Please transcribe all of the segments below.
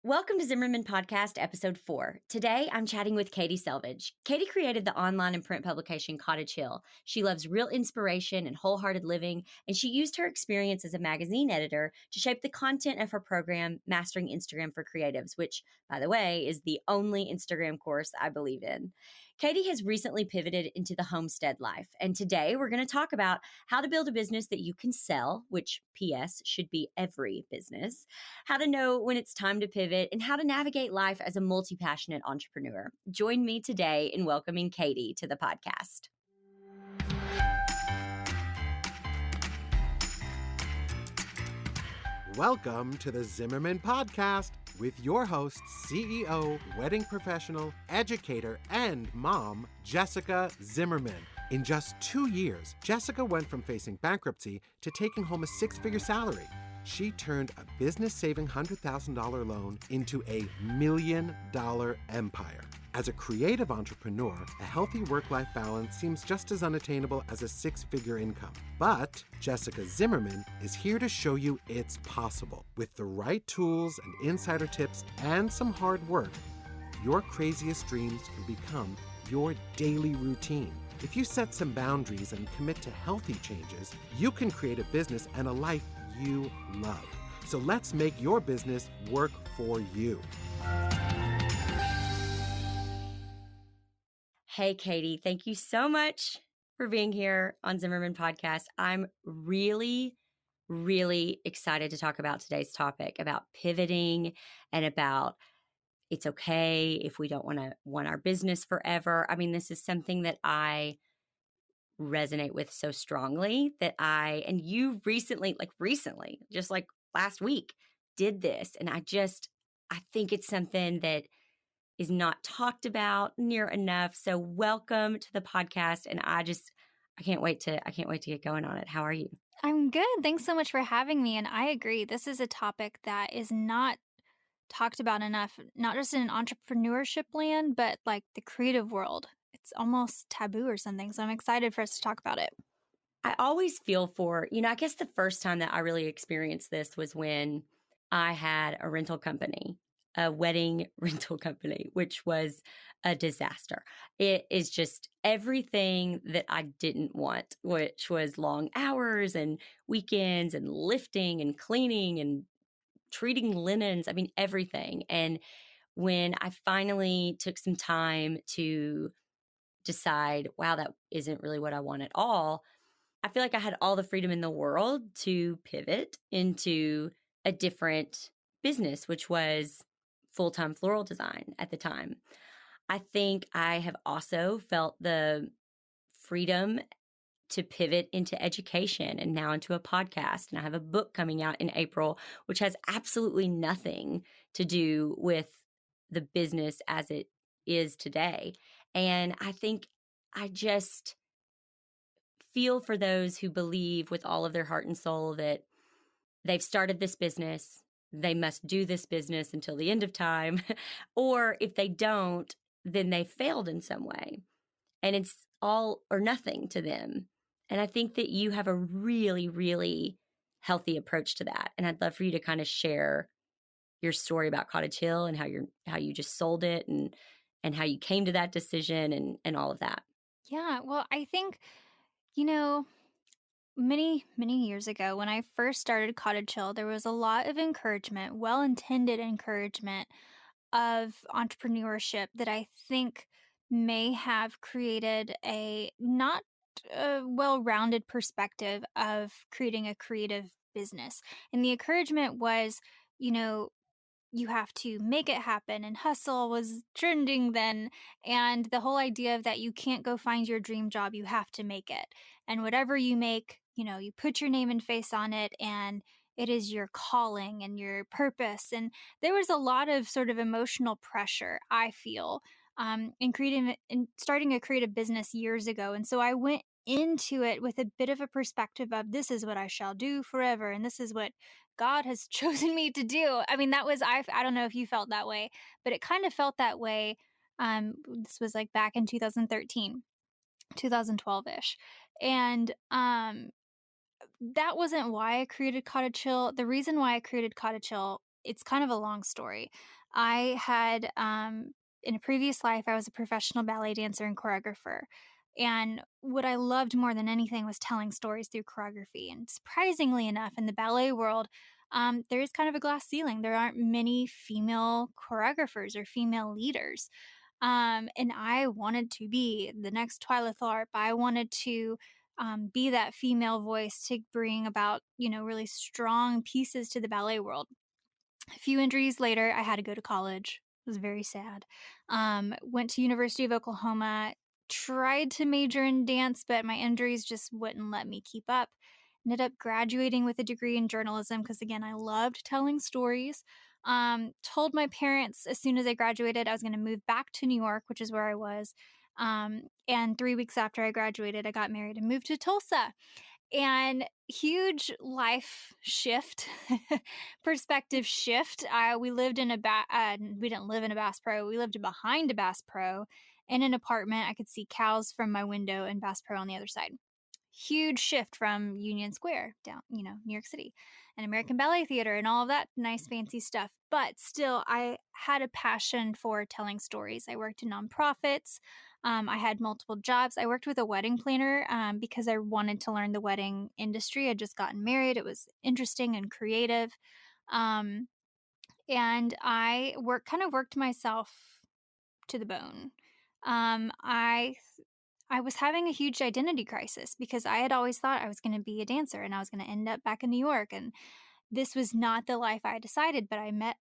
Welcome to Zimmerman Podcast, Episode 4. Today, I'm chatting with Katie Selvidge. Katie created the online and print publication Cottage Hill. She loves real inspiration and wholehearted living, and she used her experience as a magazine editor to shape the content of her program, Mastering Instagram for Creatives, which, by the way, is the only Instagram course I believe in. Katie has recently pivoted into the homestead life, and today we're going to talk about how to build a business that you can sell, which, P.S., should be every business, how to know when it's time to pivot, and how to navigate life as a multi-passionate entrepreneur. Join me today in welcoming Katie to the podcast. Welcome to the Zimmerman Podcast with your host, CEO, wedding professional, educator, and mom, Jessica Zimmerman. In just 2 years, Jessica went from facing bankruptcy to taking home a six-figure salary. She turned a business-saving $100,000 loan into a $1 million empire. As a creative entrepreneur, a healthy work-life balance seems just as unattainable as a six-figure income. But Jessica Zimmerman is here to show you it's possible. With the right tools and insider tips and some hard work, your craziest dreams can become your daily routine. If you set some boundaries and commit to healthy changes, you can create a business and a life you love. So let's make your business work for you. Hey, Katie, thank you so much for being here on Zimmerman Podcast. I'm really excited to talk about today's topic, about pivoting and about it's okay if we don't want our business forever. I mean, this is something that I resonate with so strongly that and you recently, just like last week, did this. And I think it's something that is not talked about near enough. So welcome to the podcast. And I can't wait to get going on it. How are you? I'm good. Thanks so much for having me. And I agree. This is a topic that is not talked about enough, not just in entrepreneurship land, but like the creative world. It's almost taboo or something. So I'm excited for us to talk about it. I always feel for, I guess the first time that I really experienced this was when I had a rental company, a wedding rental company, which was a disaster. It is just everything that I didn't want, which was long hours and weekends and lifting and cleaning and treating linens. I mean, everything. And when I finally took some time to decide, wow, that isn't really what I want at all, I feel like I had all the freedom in the world to pivot into a different business, which was full-time floral design at the time. I think I have also felt the freedom to pivot into education and now into a podcast. And I have a book coming out in April, which has absolutely nothing to do with the business as it is today. And I think I just feel for those who believe with all of their heart and soul that they've started this business, they must do this business until the end of time, or if they don't, then they failed in some way. And it's all or nothing to them. And I think that you have a really healthy approach to that. And I'd love for you to kind of share your story about Cottage Hill and how you just sold it and how you came to that decision and all of that. Yeah, well, I think, many years ago when I first started Cottage Hill, there was a lot of encouragement, well-intended encouragement of entrepreneurship that I think may have created a not well-rounded perspective of creating a creative business. And the encouragement was, you have to make it happen, and hustle was trending then, and the whole idea of that you can't go find your dream job, you have to make it, and whatever you make, you put your name and face on it, and it is your calling and your purpose. And there was a lot of sort of emotional pressure, I feel, in starting a creative business years ago. And so I went into it with a bit of a perspective of this is what I shall do forever, and this is what God has chosen me to do. I mean, I don't know if you felt that way, but it kind of felt that way. This was like back in 2013, 2012-ish. And that wasn't why I created Cottage Hill. The reason why I created Cottage Hill it's kind of a long story. I had, in a previous life, I was a professional ballet dancer and choreographer. And what I loved more than anything was telling stories through choreography. And surprisingly enough, in the ballet world, there is kind of a glass ceiling. There aren't many female choreographers or female leaders. And I wanted to be the next Twyla Tharp. I wanted to be that female voice to bring about, really strong pieces to the ballet world. A few injuries later, I had to go to college. It was very sad. Went to University of Oklahoma, tried to major in dance, but my injuries just wouldn't let me keep up. Ended up graduating with a degree in journalism because, again, I loved telling stories. Told my parents as soon as I graduated I was going to move back to New York, which is where I was. And 3 weeks after I graduated, I got married and moved to Tulsa. And huge life shift, perspective shift. We lived in we didn't live in a Bass Pro. We lived behind a Bass Pro in an apartment. I could see cows from my window and Bass Pro on the other side. Huge shift from Union Square down, New York City, and American Ballet Theater and all of that nice fancy stuff. But still, I had a passion for telling stories. I worked in nonprofits. I had multiple jobs. I worked with a wedding planner because I wanted to learn the wedding industry. I'd just gotten married. It was interesting and creative. Um, and I worked myself to the bone. I was having a huge identity crisis because I had always thought I was going to be a dancer and I was going to end up back in New York. And this was not the life I decided, but I met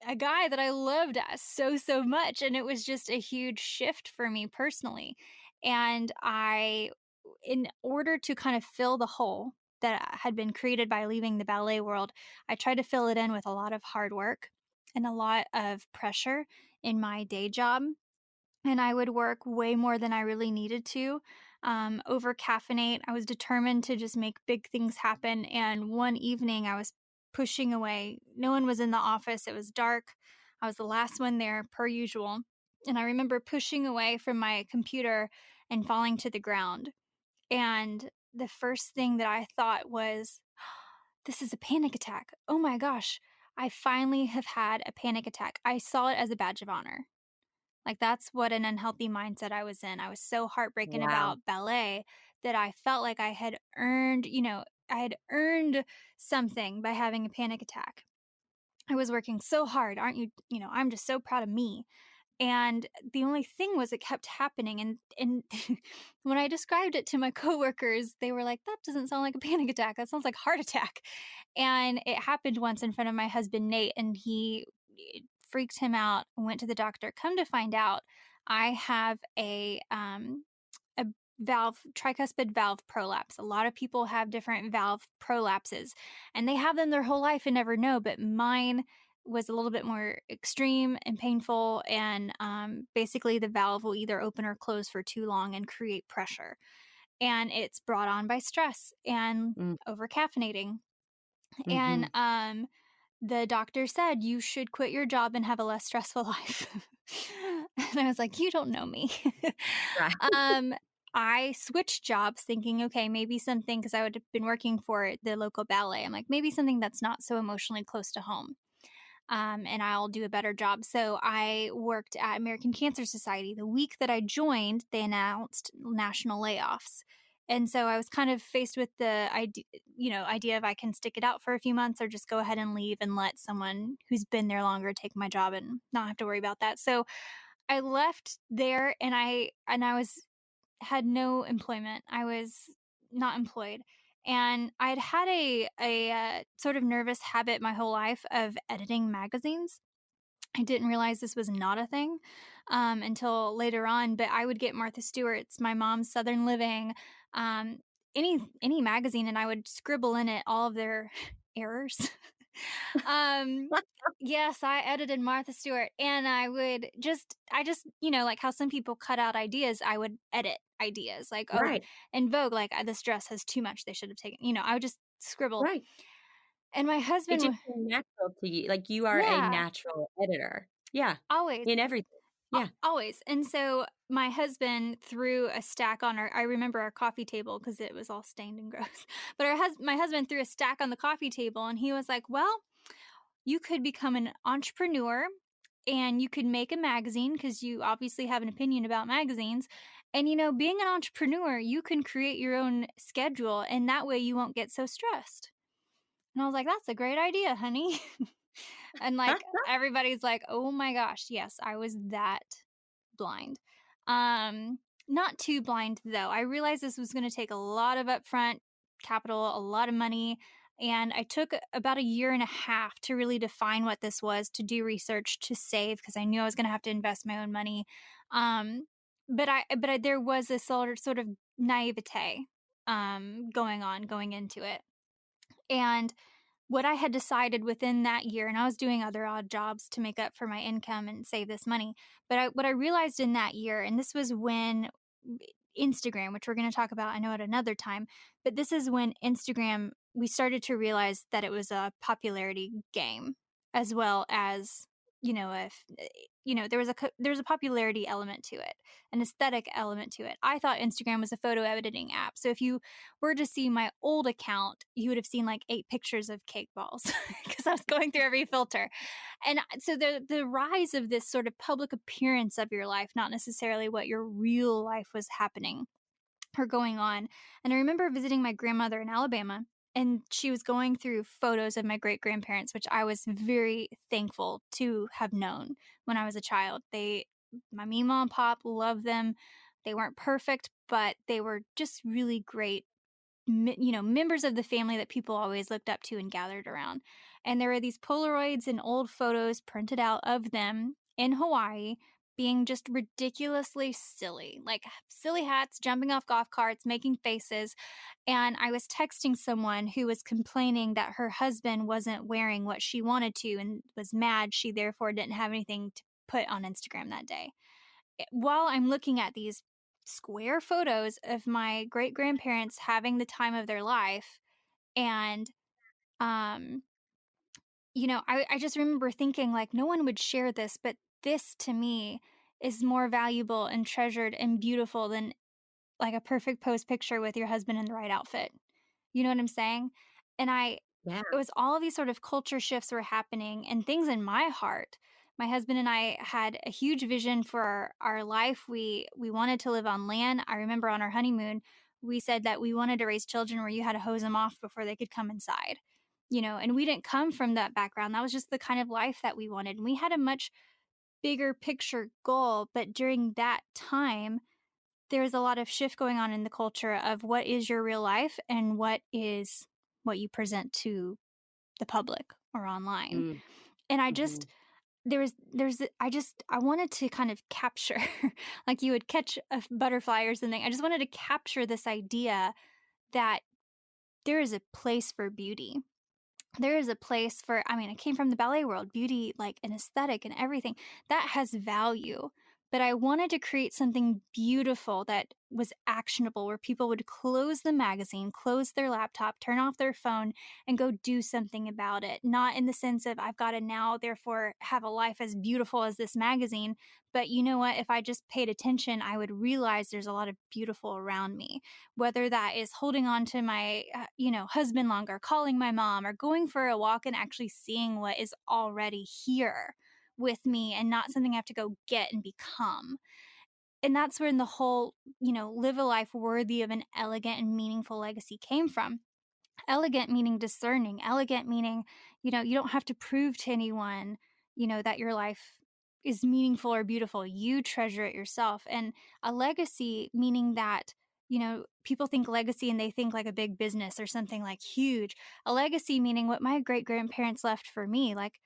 a guy that I loved so, so much. And it was just a huge shift for me personally. And in order to kind of fill the hole that had been created by leaving the ballet world, I tried to fill it in with a lot of hard work and a lot of pressure in my day job. And I would work way more than I really needed to, over caffeinate. I was determined to just make big things happen. And one evening I was pushing away. No one was in the office. It was dark. I was the last one there, per usual. And I remember pushing away from my computer and falling to the ground. And the first thing that I thought was, this is a panic attack. Oh my gosh, I finally have had a panic attack. I saw it as a badge of honor. Like, that's what an unhealthy mindset I was in. I was so heartbroken Wow. about ballet that I felt like I had earned something by having a panic attack. I was working so hard, aren't you? I'm just so proud of me. And the only thing was it kept happening. And when I described it to my coworkers, they were like, that doesn't sound like a panic attack. That sounds like a heart attack. And it happened once in front of my husband, Nate, and it freaked him out and went to the doctor. Come to find out, I have a tricuspid valve prolapse. A lot of people have different valve prolapses and they have them their whole life and never know, but mine was a little bit more extreme and painful. And basically the valve will either open or close for too long and create pressure. And it's brought on by stress and Mm, over caffeinating. mm-hmm. And the doctor said, you should quit your job and have a less stressful life. And I was like, you don't know me. Right. um, I switched jobs thinking, okay, maybe something, because I would have been working for the local ballet. I'm like, maybe something that's not so emotionally close to home. And I'll do a better job. So I worked at American Cancer Society. The week that I joined, they announced national layoffs. And so I was kind of faced with the idea of I can stick it out for a few months or just go ahead and leave and let someone who's been there longer take my job and not have to worry about that. So I left there and I had no employment. I was not employed. And I'd had a sort of nervous habit my whole life of editing magazines. I didn't realize this was not a thing until later on, but I would get Martha Stewart's, my mom's Southern Living, um, any magazine, and I would scribble in it all of their errors. um, yes, I edited Martha Stewart, and I just, like how some people cut out ideas, I would edit ideas. Like, oh, Right. in Vogue, like, this dress has too much. They should have taken, I would just scribble. Right. And my It husband, just came natural to you. Like, you are a yeah, natural editor. Yeah. always. In everything. Yeah. Always. And so my husband threw a stack on I remember our coffee table because it was all stained and gross. But my husband threw a stack on the coffee table and he was like, well, you could become an entrepreneur and you could make a magazine because you obviously have an opinion about magazines. And, being an entrepreneur, you can create your own schedule and that way you won't get so stressed. And I was like, that's a great idea, honey. And like everybody's like, oh my gosh, yes, I was that blind. Not too blind though. I realized this was going to take a lot of upfront capital, a lot of money, and I took about a year and a half to really define what this was, to do research, to save because I knew I was going to have to invest my own money. But there was a sort of naivete going into it. And what I had decided within that year, and I was doing other odd jobs to make up for my income and save this money, but what I realized in that year, and this was when Instagram, which we're going to talk about, I know at another time, but this is when Instagram, we started to realize that it was a popularity game as well as, if there was a popularity element to it, an aesthetic element to it. I thought Instagram was a photo editing app. So if you were to see my old account, you would have seen like 8 pictures of cake balls because I was going through every filter. And so the rise of this sort of public appearance of your life, not necessarily what your real life was happening or going on. And I remember visiting my grandmother in Alabama, and she was going through photos of my great grandparents, which I was very thankful to have known when I was a child. My Mima and Pop, loved them. They weren't perfect, but they were just really great, members of the family that people always looked up to and gathered around. And there were these Polaroids and old photos printed out of them in Hawaii being just ridiculously silly, like silly hats, jumping off golf carts, making faces. And I was texting someone who was complaining that her husband wasn't wearing what she wanted to and was mad she therefore didn't have anything to put on Instagram that day. While I'm looking at these square photos of my great grandparents having the time of their life, and I just remember thinking like, no one would share this, but this to me is more valuable and treasured and beautiful than like a perfect post picture with your husband in the right outfit. You know what I'm saying? And Yeah. it was all of these sort of culture shifts were happening and things in my heart. My husband and I had a huge vision for our life. We wanted to live on land. I remember on our honeymoon, we said that we wanted to raise children where you had to hose them off before they could come inside. And we didn't come from that background. That was just the kind of life that we wanted. And we had a much bigger picture goal, but during that time, there was a lot of shift going on in the culture of what is your real life and what is what you present to the public or online. Mm. And I Mhm. just I wanted to kind of capture like you would catch a butterfly or something. I just wanted to capture this idea that there is a place for beauty. There is a place for, I came from the ballet world, beauty, like an aesthetic and everything that has value. But I wanted to create something beautiful that was actionable where people would close the magazine, close their laptop, turn off their phone, and go do something about it. Not in the sense of I've got to now, therefore, have a life as beautiful as this magazine. But you know what? If I just paid attention, I would realize there's a lot of beautiful around me, whether that is holding on to my, husband longer, calling my mom, or going for a walk and actually seeing what is already here with me and not something I have to go get and become. And that's where the whole, live a life worthy of an elegant and meaningful legacy came from. Elegant meaning discerning, elegant meaning, you don't have to prove to anyone, that your life is meaningful or beautiful. You treasure it yourself. And a legacy meaning that, people think legacy and they think like a big business or something like huge. A legacy meaning what my great grandparents left for me. Like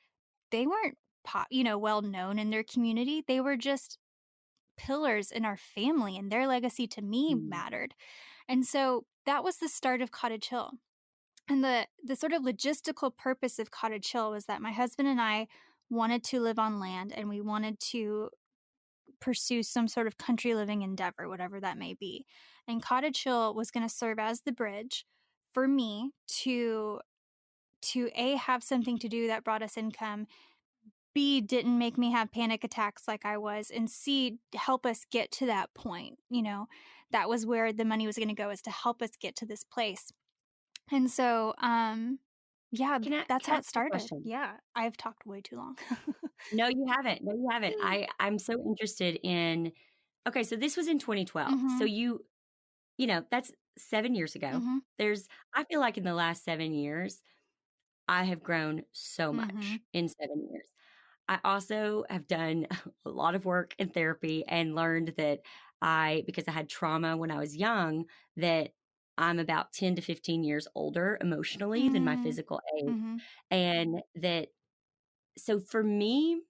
they weren't, well known in their community. They were just pillars in our family, and their legacy to me Mm. mattered. And so that was the start of Cottage Hill. And the sort of logistical purpose of Cottage Hill was that my husband and I wanted to live on land and we wanted to pursue some sort of country living endeavor, whatever that may be. And Cottage Hill was going to serve as the bridge for me to A, have something to do that brought us income, B, didn't make me have panic attacks like I was, and C, help us get to that point. That was where the money was going to go, is to help us get to this place. And so Yeah, that's Can how I it ask you a started. question? Yeah, I've talked way too long. No, you haven't. No, you haven't. I'm so interested in okay, so this was in 2012. So Mhm. that's 7 years ago. Mhm. There's I feel like in the last 7 years, I have grown so much Mhm. in 7 years. I also have done a lot of work in therapy and learned that because I had trauma when I was young, that I'm about 10 to 15 years older emotionally than my Mm. physical age. Mhm. And so for me,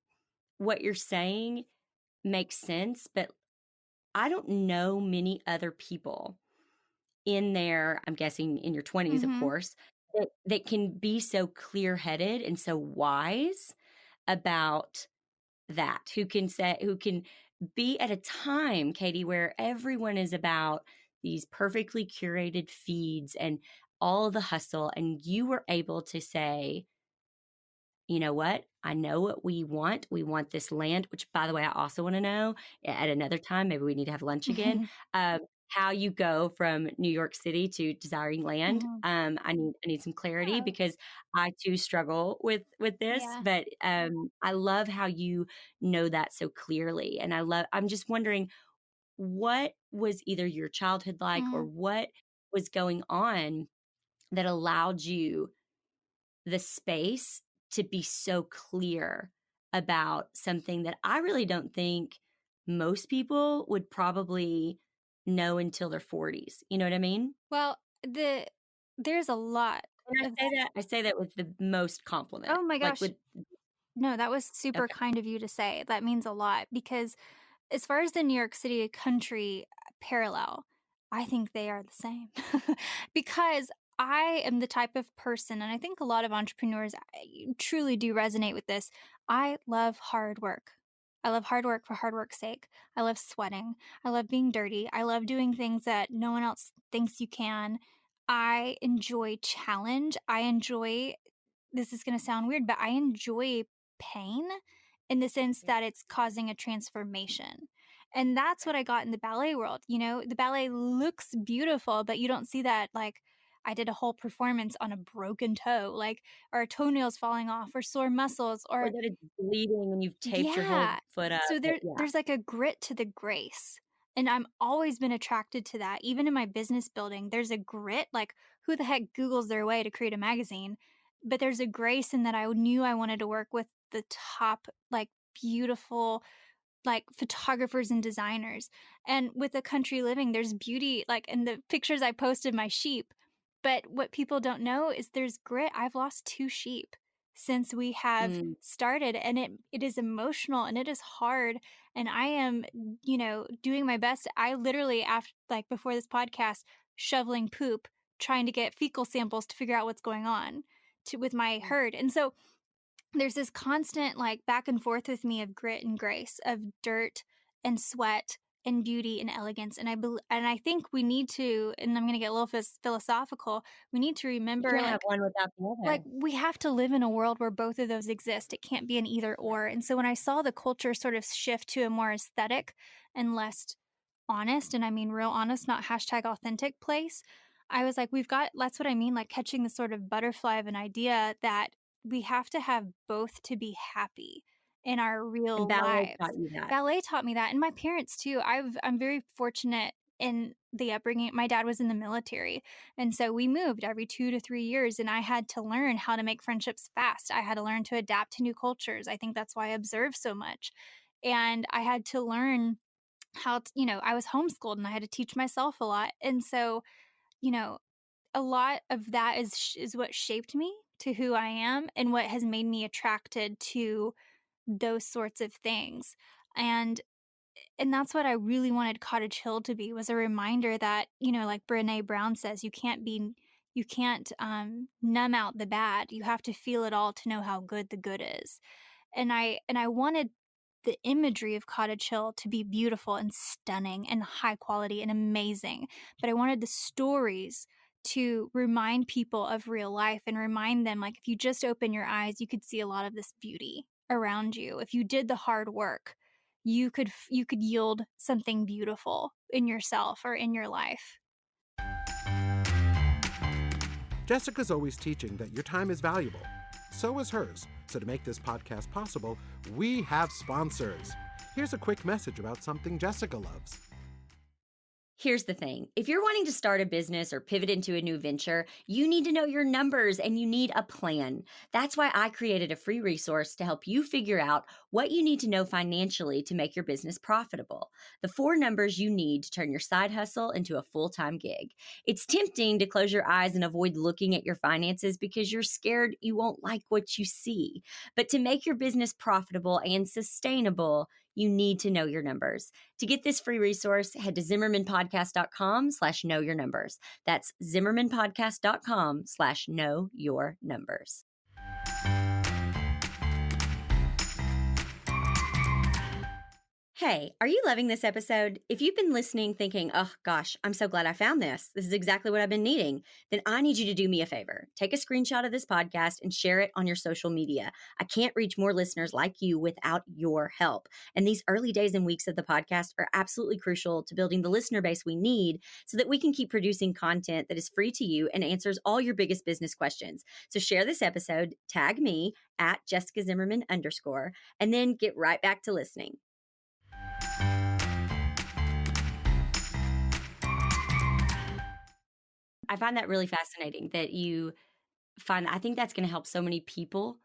what you're saying makes sense, but I don't know many other people I'm guessing in your 20s, of Mhm. course, that can be so clear-headed and so wise about that, who can be at a time, Katie, where everyone is about these perfectly curated feeds and all the hustle, and you were able to say, you know what? I know what we want. We want this land, which, by the way, I also want to know at another time. Maybe we need to have lunch again. Mhm. How you go from New York City to desiring land. Mhm. I need some clarity Yeah. because I too struggle with this. Yeah. But I love how you know that so clearly, and I'm just wondering what was either your childhood like or Mhm. what was going on that allowed you the space to be so clear about something that I really don't think most people would probably know until their 40s. You know what I mean? Well, there's a lot And of I say that with the most compliment. Oh my Like gosh. with No, that was super okay. kind of you to say. That means a lot because as far as the New York City country parallel, I think they are the same. Because I am the type of person, and I think a lot of entrepreneurs truly do resonate with this. I love hard work. I love hard work for hard work's sake. I love sweating. I love being dirty. I love doing things that no one else thinks you can. I enjoy challenge. I enjoy this is going to sound weird, but I enjoy pain in the sense that it's causing a transformation. And that's what I got in the ballet world. You know, the ballet looks beautiful, but you don't see that like I did a whole performance on a broken toe, like or toenails falling off or sore muscles Or or that it's bleeding and you've taped your whole yeah. foot up. So Yeah. there's like a grit to the grace. And I'm always been attracted to that. Even in my business building, there's a grit. Like who the heck Googles their way to create a magazine? But there's a grace in that I knew I wanted to work with the top, like beautiful like photographers and designers. And with the country living, there's beauty like in the pictures I posted my sheep. But what people don't know is there's grit. I've lost 2 sheep since we have Mm. started and it is emotional and it is hard and I am, doing my best. I literally after like before this podcast shoveling poop trying to get fecal samples to figure out what's going on with my herd. And so there's this constant like back and forth with me of grit and grace, of dirt and sweat and beauty and elegance. And I think we need to, and I'm going to get a little philosophical. We need to You remember can't have one without the like other. we have to live in a world where both of those exist. It can't be an either or. And so when I saw the culture sort of shift to a more aesthetic and less honest, and I mean real honest, not hashtag authentic place, I was like, that's what I mean, like catching the sort of butterfly of an idea that we have to have both to be happy in our And real ballet taught lives. you that. Ballet taught me that, and my parents too. I'm very fortunate in the upbringing. My dad was in the military, and so we moved every 2 to 3 years, and I had to learn how to make friendships fast. I had to learn to adapt to new cultures. I think that's why I observe so much. And I had to learn I was homeschooled and I had to teach myself a lot. And so, you know, a lot of that is what shaped me to who I am and what has made me attracted to those sorts of things. And that's what I really wanted Cottage Hill to be was a reminder that, like Brené Brown says, you can't numb out the bad. You have to feel it all to know how good the good is. And I wanted the imagery of Cottage Hill to be beautiful and stunning and high quality and amazing. But I wanted the stories to remind people of real life and remind them like if you just open your eyes, you could see a lot of this beauty around you. If you did the hard work, you could yield something beautiful in yourself or in your life. Jessica's always teaching that your time is valuable. So is hers. So to make this podcast possible, we have sponsors. Here's a quick message about something Jessica loves. Here's the thing. If you're wanting to start a business or pivot into a new venture, you need to know your numbers and you need a plan. That's why I created a free resource to help you figure out what you need to know financially to make your business profitable. The 4 numbers you need to turn your side hustle into a full-time gig. It's tempting to close your eyes and avoid looking at your finances because you're scared you won't like what you see. But to make your business profitable and sustainable, you need to know your numbers. To get this free resource, head to zimmermanpodcast.com/knowyournumbers. That's zimmermanpodcast.com/knowyournumbers. Hey, are you loving this episode? If you've been listening thinking, oh gosh, I'm so glad I found this. This is exactly what I've been needing. Then I need you to do me a favor. Take a screenshot of this podcast and share it on your social media. I can't reach more listeners like you without your help. And these early days and weeks of the podcast are absolutely crucial to building the listener base we need so that we can keep producing content that is free to you and answers all your biggest business questions. So share this episode, tag me at Jessica Zimmerman _, and then get right back to listening. I find that really fascinating that you find I think that's going to help so many people,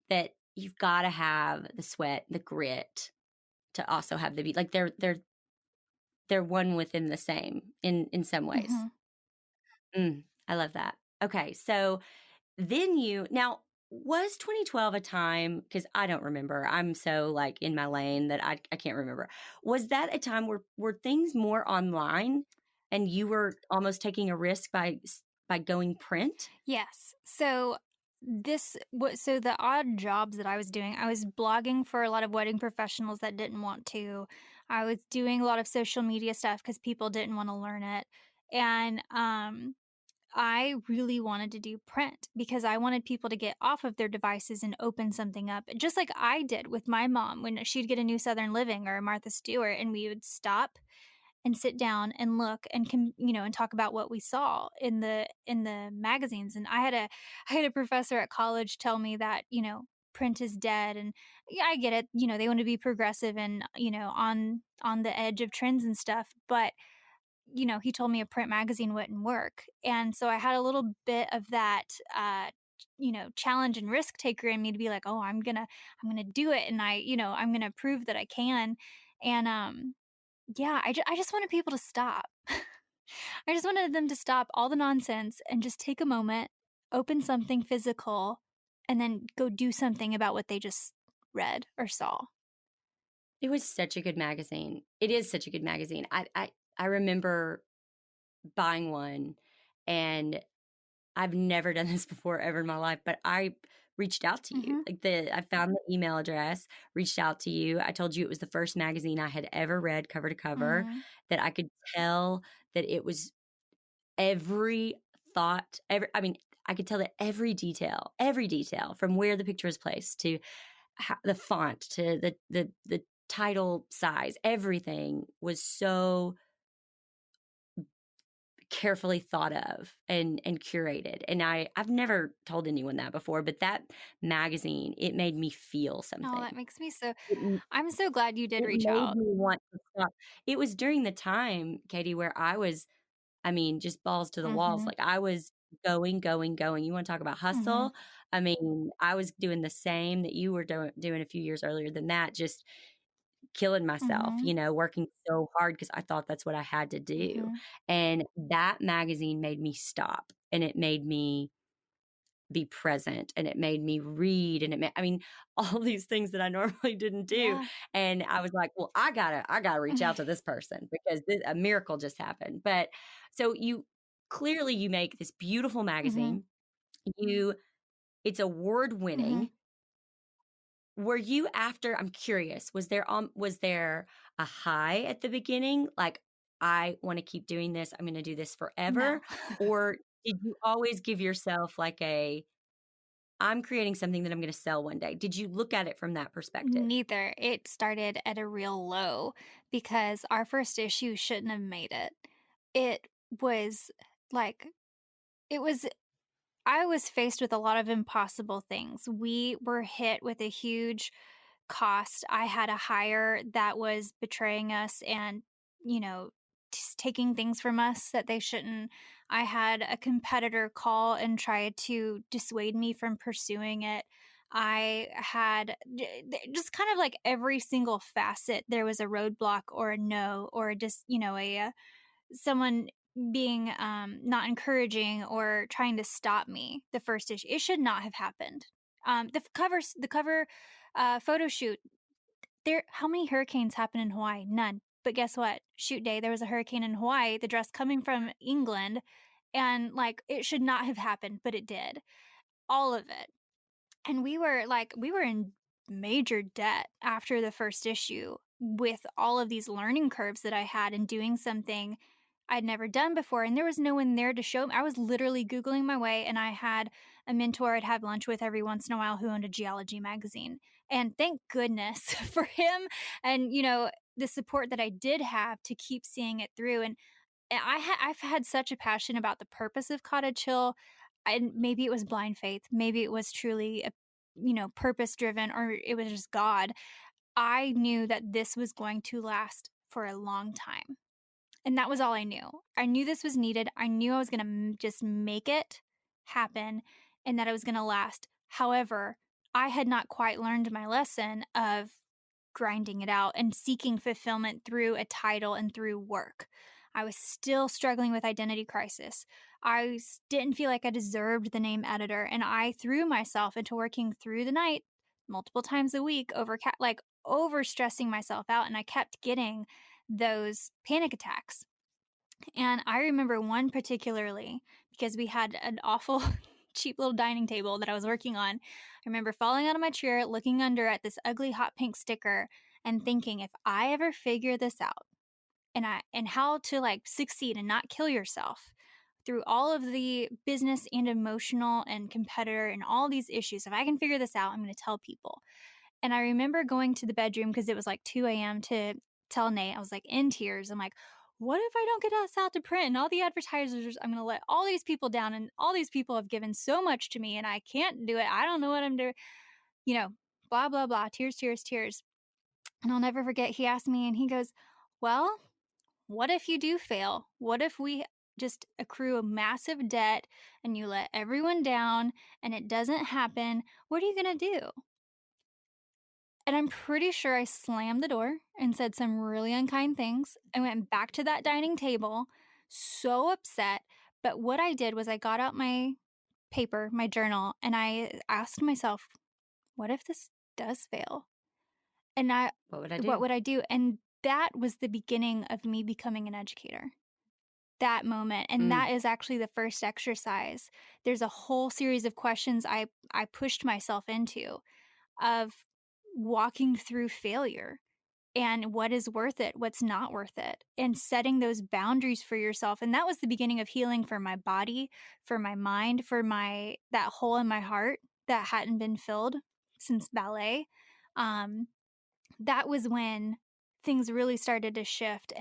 that you've got to have the sweat, the grit to also have the like they're one within the same in some ways. I love that. Okay, so then was 2012 a time, because I don't remember. I'm so like in my lane that I can't remember. Was that a time where were things more online and you were almost taking a risk by going print? Yes. So the odd jobs that I was doing, I was blogging for a lot of wedding professionals that didn't want to. I was doing a lot of social media stuff because people didn't want to learn it. And I really wanted to do print because I wanted people to get off of their devices and open something up, just like I did with my mom when she'd get a New Southern Living or a Martha Stewart, and we would stop and sit down and look and and talk about what we saw in the magazines. And I had a professor at college tell me that print is dead. And yeah, I get it. They want to be progressive and on the edge of trends and stuff, but he told me a print magazine wouldn't work. And so I had a little bit of that, challenge and risk taker in me to be like, oh, I'm gonna do it. And I'm gonna prove that I can. And, yeah, I just wanted people to stop. I just wanted them to stop all the nonsense and just take a moment, open something physical, and then go do something about what they just read or saw. It was such a good magazine. It is such a good magazine. I remember buying one, and I've never done this before ever in my life, but I reached out to you. I found the email address, reached out to you. I told you it was the first magazine I had ever read cover to cover, that I could tell that it was every thought, I could tell that every detail from where the picture was placed to the font to the title size, everything was so carefully thought of and curated. And I've never told anyone that before, but that magazine, it made me feel something. Oh, that makes me I'm so glad you did reach made out. me want to stop. It was during the time, Katie, where I was, just balls to the walls. Like I was going. You want to talk about hustle? I was doing the same that you were doing a few years earlier than that, just killing myself, working so hard because I thought that's what I had to do. And that magazine made me stop, and it made me be present, and it made me read, and all these things that I normally didn't do. Yeah. And I was like, well, I gotta reach out to this person because a miracle just happened. But so you make this beautiful magazine. It's award winning. Were you I'm curious, was there a high at the beginning? Like, I want to keep doing this. I'm going to do this forever. No. Or did you always give yourself like I'm creating something that I'm going to sell one day? Did you look at it from that perspective? Neither. It started at a real low because our first issue shouldn't have made it. It was like, it was I was faced with a lot of impossible things. We were hit with a huge cost. I had a hire that was betraying us and, you know, just taking things from us that they shouldn't. I had a competitor call and try to dissuade me from pursuing it. I had just kind of like every single facet, there was a roadblock or a no or just, someone being not encouraging or trying to stop me. The first issue, it should not have happened. The cover photo shoot, there, how many hurricanes happen in Hawaii? None. But guess what? Shoot day, there was a hurricane in Hawaii, the dress coming from England, and like it should not have happened, but it did. All of it. And we were in major debt after the first issue with all of these learning curves that I had in doing something I'd never done before. And there was no one there to show me. I was literally Googling my way, and I had a mentor I'd have lunch with every once in a while who owned a geology magazine. And thank goodness for him and, the support that I did have to keep seeing it through. And I've had such a passion about the purpose of Cottage Hill, and maybe it was blind faith, maybe it was truly a purpose driven, or it was just God. I knew that this was going to last for a long time, and that was all I knew. I knew this was needed. I knew I was going to just make it happen, and that it was going to last. However, I had not quite learned my lesson of grinding it out and seeking fulfillment through a title and through work. I was still struggling with identity crisis. Didn't feel like I deserved the name editor, and I threw myself into working through the night multiple times a week over stressing myself out, and I kept getting those panic attacks. And I remember one particularly because we had an awful cheap little dining table that I was working on. I remember falling out of my chair, looking under at this ugly hot pink sticker and thinking, if I ever figure this out and how to like succeed and not kill yourself through all of the business and emotional and competitor and all these issues, if I can figure this out, I'm going to tell people. And I remember going to the bedroom because it was like 2 a.m. to tell Nate. I was like in tears. I'm like, what if I don't get us out to print and all the advertisers, I'm going to let all these people down, and all these people have given so much to me and I can't do it. I don't know what I'm doing, blah, blah, blah, tears, tears, tears. And I'll never forget, he asked me and he goes, well, what if you do fail? What if we just accrue a massive debt and you let everyone down and it doesn't happen? What are you going to do? And I'm pretty sure I slammed the door and said some really unkind things. I went back to that dining table, so upset. But what I did was I got out my paper, my journal, and I asked myself, what if this does fail? And What would I do? what would I do? And that was the beginning of me becoming an educator. That moment. And that is actually the first exercise. There's a whole series of questions I pushed myself into of walking through failure and what is worth it, what's not worth it, and setting those boundaries for yourself. And that was the beginning of healing for my body, for my mind, for that hole in my heart that hadn't been filled since ballet. That was when things really started to shift.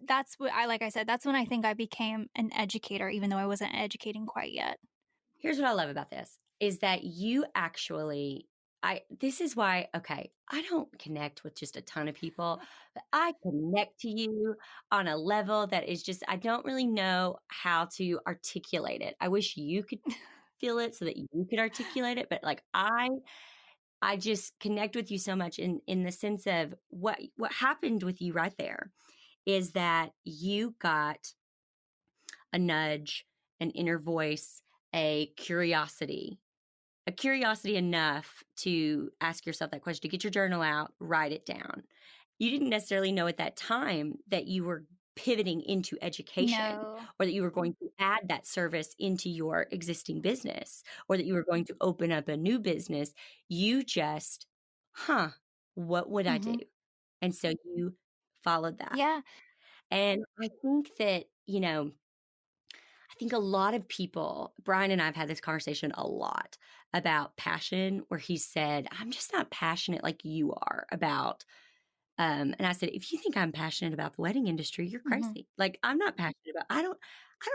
That's what like I said, that's when I think I became an educator, even though I wasn't educating quite yet. Here's what I love about this is that you actually, this is why, okay, I don't connect with just a ton of people, but I connect to you on a level that is just, I don't really know how to articulate it. I wish you could feel it so that you could articulate it. But like, I just connect with you so much in the sense of what happened with you right there is that you got a nudge, an inner voice, a curiosity enough to ask yourself that question, to get your journal out, write it down. You didn't necessarily know at that time that you were pivoting into education, No. or that you were going to add that service into your existing business, or that you were going to open up a new business. You just, what would I do? And so you followed that. Yeah. And I think that, I think a lot of people, Brian and I have had this conversation a lot about passion, where he said, I'm just not passionate like you are about And I said, if you think I'm passionate about the wedding industry, you're Mm-hmm. crazy. Like, I'm not passionate about, I don't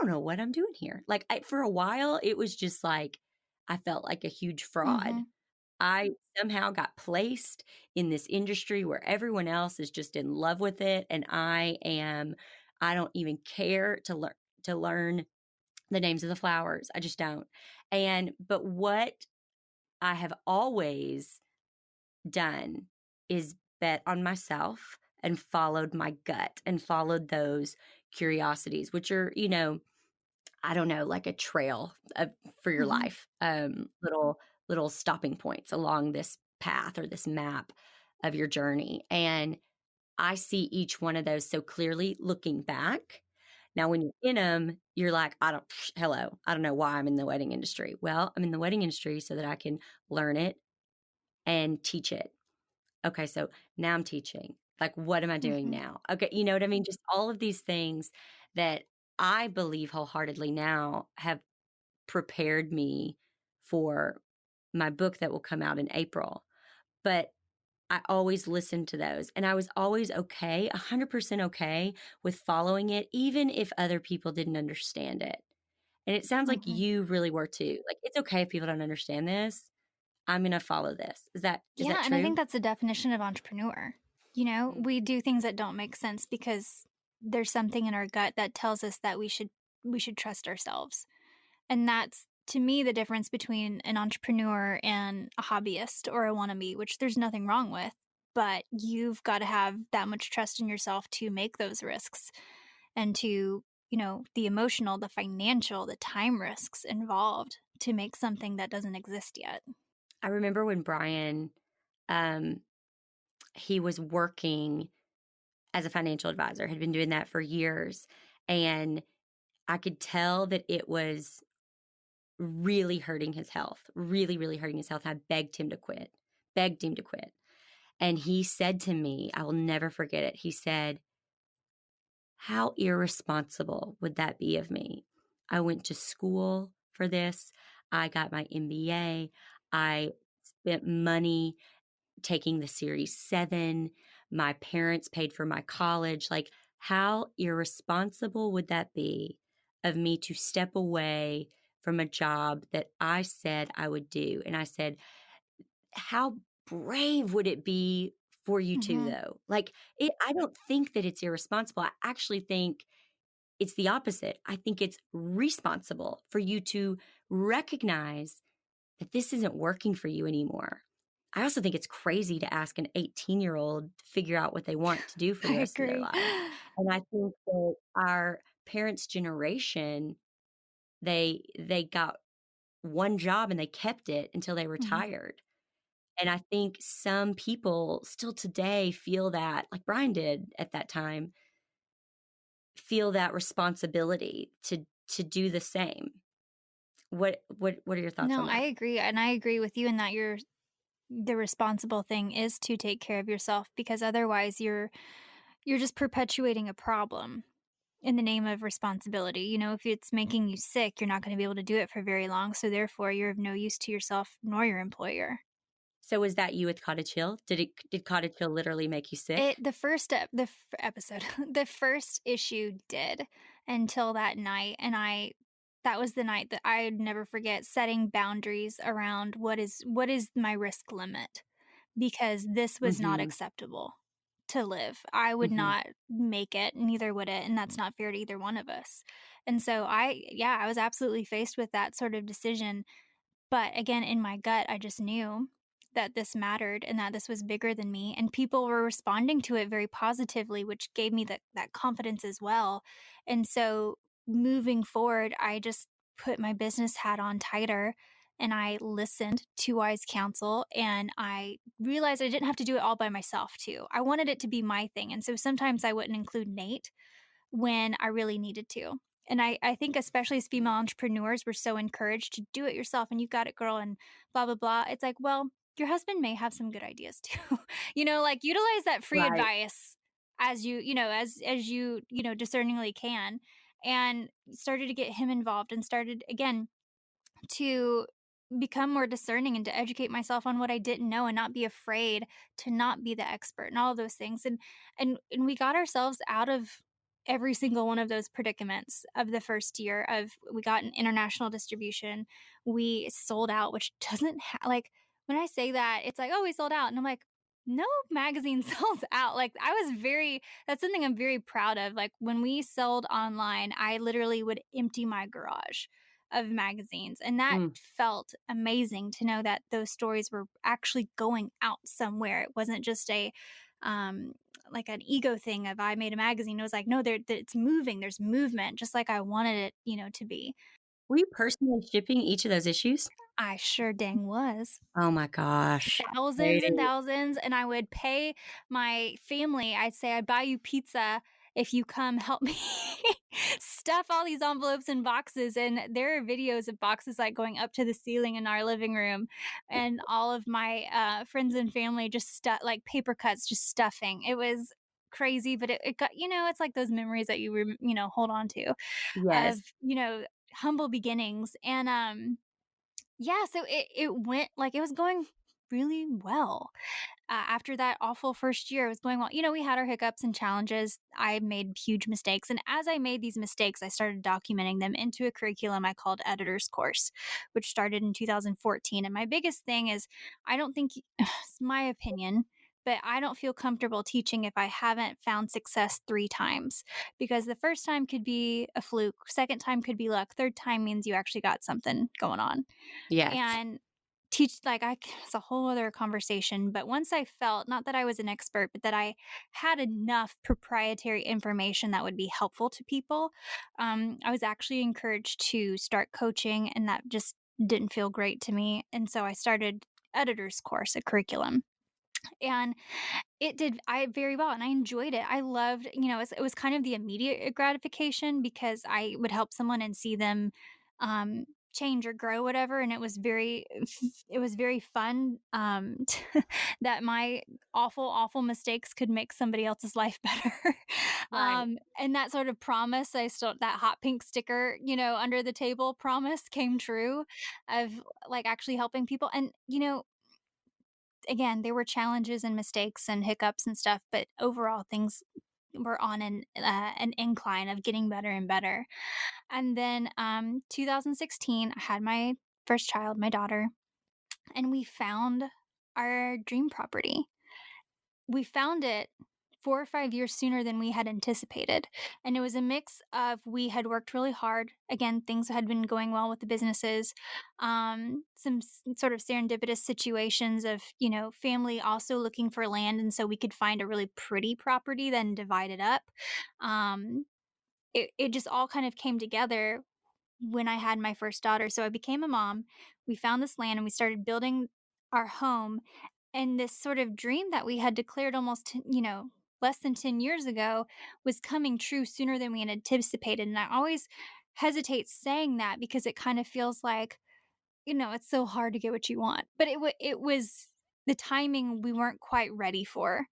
know what I'm doing here. Like, for a while, it was just like, I felt like a huge fraud. Mm-hmm. I somehow got placed in this industry where everyone else is just in love with it. And I don't even care to learn the names of the flowers. I just don't. But what I have always done is bet on myself and followed my gut and followed those curiosities, which are, I don't know, like a trail for your Mm-hmm. life, little stopping points along this path or this map of your journey. And I see each one of those so clearly looking back. Now, when you're in them, you're like, hello, I don't know why I'm in the wedding industry. Well, I'm in the wedding industry so that I can learn it and teach it. Okay, so now I'm teaching. Like, what am I doing Mm-hmm. now? Okay, you know what I mean? Just all of these things that I believe wholeheartedly now have prepared me for my book that will come out in April. But I always listened to those, and I was always okay, 100% okay with following it, even if other people didn't understand it. And it sounds like Mm-hmm. you really were too. Like, it's okay if people don't understand this. I'm going to follow this. Is Yeah, that and I think true? that's the definition of entrepreneur. We do things that don't make sense because there's something in our gut that tells us that we should trust ourselves. And that's to me the difference between an entrepreneur and a hobbyist or a wannabe, which there's nothing wrong with, but you've got to have that much trust in yourself to make those risks and to, the emotional, the financial, the time risks involved to make something that doesn't exist yet. I remember when Brian, um, he was working as a financial advisor, had been doing that for years. And I could tell that it was really hurting his health, really, really hurting his health. I begged him to quit. And he said to me, I will never forget it. He said, how irresponsible would that be of me? I went to school for this. I got my MBA. I spent money taking the Series 7. My parents paid for my college. Like, how irresponsible would that be of me to step away from a job that I said I would do? And I said, how brave would it be for you too, Mm-hmm. though? I don't think that it's irresponsible. I actually think it's the opposite. I think it's responsible for you to recognize that this isn't working for you anymore. I also think it's crazy to ask an 18-year-old to figure out what they want to do for I the rest of their agree. lives. And I think that our parents' generation, they got one job and they kept it until they Mhm. retired. And I think some people still today feel that, like Brian did at that time, feel that responsibility to do the same. What are your thoughts No, on I that? agree. And I agree with you in that the responsible thing is to take care of yourself because otherwise you're just perpetuating a problem in the name of responsibility. If it's making you sick, you're not going to be able to do it for very long. So therefore you're of no use to yourself nor your employer. So was that you with Cottage Hill? Did Cottage Hill literally make you sick? The first episode, the first issue did until that night, and that was the night that I'd never forget setting boundaries around what is my risk limit because this was not Mhm. acceptable to live. I would Mhm. not make it, neither would it, and that's not fair to either one of us. And so I was absolutely faced with that sort of decision, but again, in my gut, I just knew that this mattered and that this was bigger than me. And people were responding to it very positively, which gave me that confidence as well. And so moving forward, I just put my business hat on tighter and I listened to wise counsel and I realized I didn't have to do it all by myself too. I wanted it to be my thing. And so sometimes I wouldn't include Nate when I really needed to. And I think, especially as female entrepreneurs, we're so encouraged to do it yourself and you got it, girl, and blah, blah, blah. It's like, well, your husband may have some good ideas too. Like utilize that free Right. advice as you discerningly can. And started to get him involved and started again to become more discerning and to educate myself on what I didn't know and not be afraid to not be the expert and all of those things. And we got ourselves out of every single one of those predicaments of the first year of we got an international distribution. We sold out, which doesn't like when I say that, it's like, oh, we sold out. And I'm like, no magazine sells out. Like I was very that's something I'm very proud of. Like when we sold online, I literally would empty my garage of magazines. And that Mm. felt amazing to know that those stories were actually going out somewhere. It wasn't just a um like an ego thing of I made a magazine. It was like, no, it's moving. There's movement, just like I wanted it, to be. Were you personally shipping each of those issues? I sure dang was. Oh my gosh. Thousands and Katie. thousands, and I would pay my family. I'd say, "I'd buy you pizza if you come help me stuff all these envelopes and boxes," and there are videos of boxes, like, going up to the ceiling in our living room, and all of my, friends and family just like, paper cuts, just stuffing. It was crazy, but it got it's like those memories that hold on to of, Yes. humble beginnings, and, yeah, so it went like, it was going really well. After that awful first year, it was going well. We had our hiccups and challenges. I made huge mistakes, and as I made these mistakes, I started documenting them into a curriculum I called Editor's Course, which started in 2014, and my biggest thing is I don't think it's my opinion, but I don't feel comfortable teaching if I haven't found success 3 times, because the first time could be a fluke, second time could be luck, third time means you actually got something going on. Yes. And teach like it's a whole other conversation, but once I felt not that I was an expert, but that I had enough proprietary information that would be helpful to people, I was actually encouraged to start coaching, and that just didn't feel great to me, and so I started Editor's Course, a curriculum, and it did I very well, and I enjoyed it. I loved, it was kind of the immediate gratification because I would help someone and see them, change or grow, whatever, and it was very fun, that my awful, awful mistakes could make somebody else's life better. Right. And that sort of promise, I still that hot pink sticker, under the table promise came true of, like, actually helping people, and, again, there were challenges and mistakes and hiccups and stuff, but overall things were on an incline of getting better and better. And then 2016, I had my first child, my daughter, and we found our dream property. We found it 4 or 5 years sooner than we had anticipated, and it was a mix of we had worked really hard. Again, things had been going well with the businesses, some sort of serendipitous situations of, family also looking for land, and so we could find a really pretty property, then divide it up. Um, it just all kind of came together when I had my first daughter. So I became a mom. We found this land and we started building our home, and this sort of dream that we had declared almost, less than 10 years ago was coming true sooner than we had anticipated. And I always hesitate saying that because it kind of feels like, it's so hard to get what you want. But it was the timing we weren't quite ready for.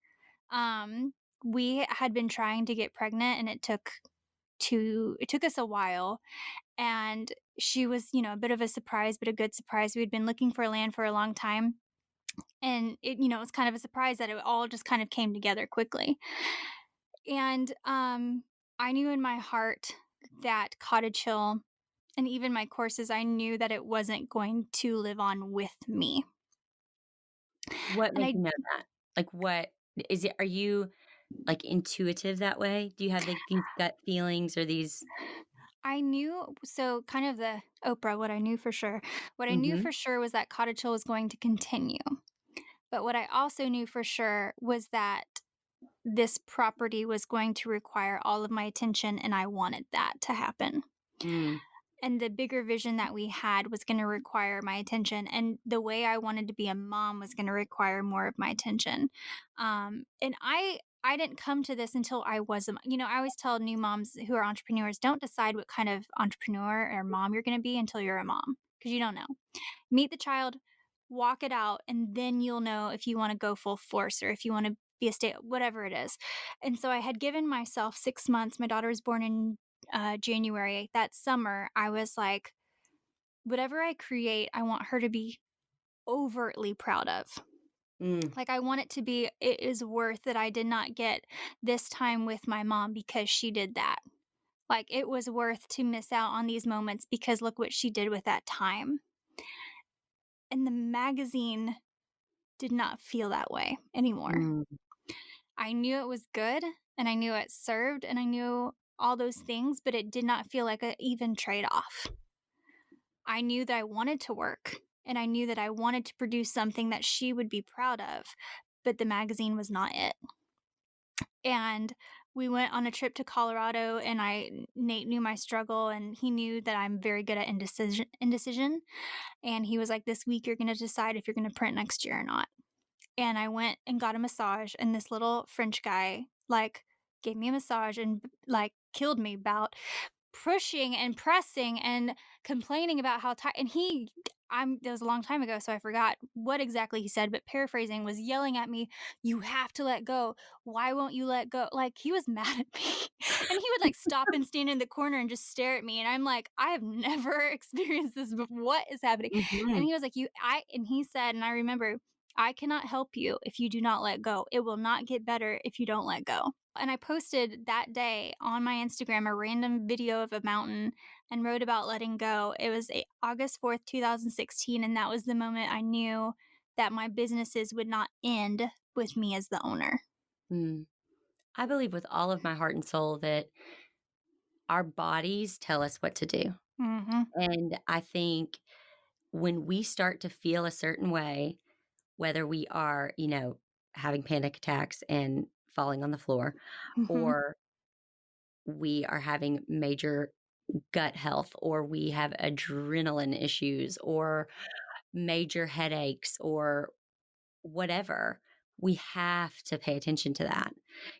Um, we had been trying to get pregnant, and it took us a while, and she was, a bit of a surprise, but a good surprise. We'd been looking for land for a long time, and it was kind of a surprise that it all just kind of came together quickly. And I knew in my heart that Cottage Hill and even my courses, I knew that it wasn't going to live on with me. What And made you know that? Like, what is it? Are you, like, intuitive that way? Do you have, like, these gut feelings or these I knew, so kind of the Oprah, what I knew for sure. What I knew Mhm. for sure was that Cottage Hill was going to continue. But what I also knew for sure was that this property was going to require all of my attention, and I wanted that to happen. Mm. And the bigger vision that we had was going to require my attention, and the way I wanted to be a mom was going to require more of my attention. And I didn't come to this until I was I always tell new moms who are entrepreneurs, don't decide what kind of entrepreneur or mom you're going to be until you're a mom, because you don't know. Meet the child, walk it out, and then you'll know if you want to go full force or if you want to be a stay, whatever it is. And so I had given myself 6 months. My daughter was born in January. That summer, I was like, whatever I create, I want her to be overtly proud of. Mm, Like, I want it to be, it is worth that I did not get this time with my mom because she did that. Like, it was worth to miss out on these moments because look what she did with that time. And the magazine did not feel that way anymore. mm, I knew it was good and I knew it served and I knew all those things, but it did not feel like an even trade off. I knew that I wanted to work and I knew that I wanted to produce something that she would be proud of, but the magazine was not it. And we went on a trip to Colorado and Nate knew my struggle and he knew that I'm very good at indecision. And he was like, this week you're going to decide if you're going to print next year or not. And I went and got a massage and this little French guy like gave me a massage and like killed me about pushing and pressing and complaining about how tight, and that was a long time ago, so I forgot what exactly he said, but paraphrasing was yelling at me, "You have to let go. Why won't you let go?" Like, he was mad at me, and he would, like, stop and stand in the corner and just stare at me, and I'm like, "I have never experienced this before. What is happening?" And mhm, he was like, and he said, and I remember, "I cannot help you if you do not let go. It will not get better if you don't let go." And I posted that day on my Instagram a random video of a mountain and wrote about letting go. It was August 4th, 2016, and that was the moment I knew that my businesses would not end with me as the owner. mm. I believe with all of my heart and soul that our bodies tell us what to do. Mhm. And I think when we start to feel a certain way, whether we are, having panic attacks and falling on the floor, Mhm. or we are having major gut health, or we have adrenaline issues, or major headaches, or whatever, we have to pay attention to that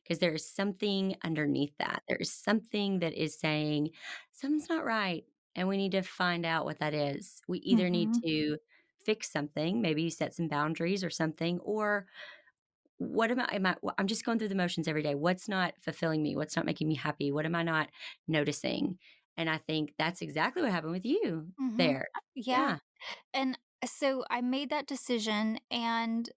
because there is something underneath that. There is something that is saying something's not right. And we need to find out what that is. We either need Mhm. to fix something, maybe set some boundaries or something, or I'm just going through the motions every day. What's not fulfilling me? What's not making me happy? What am I not noticing? And I think that's exactly what happened with you Mhm. there. Yeah. Yeah. And so I made that decision and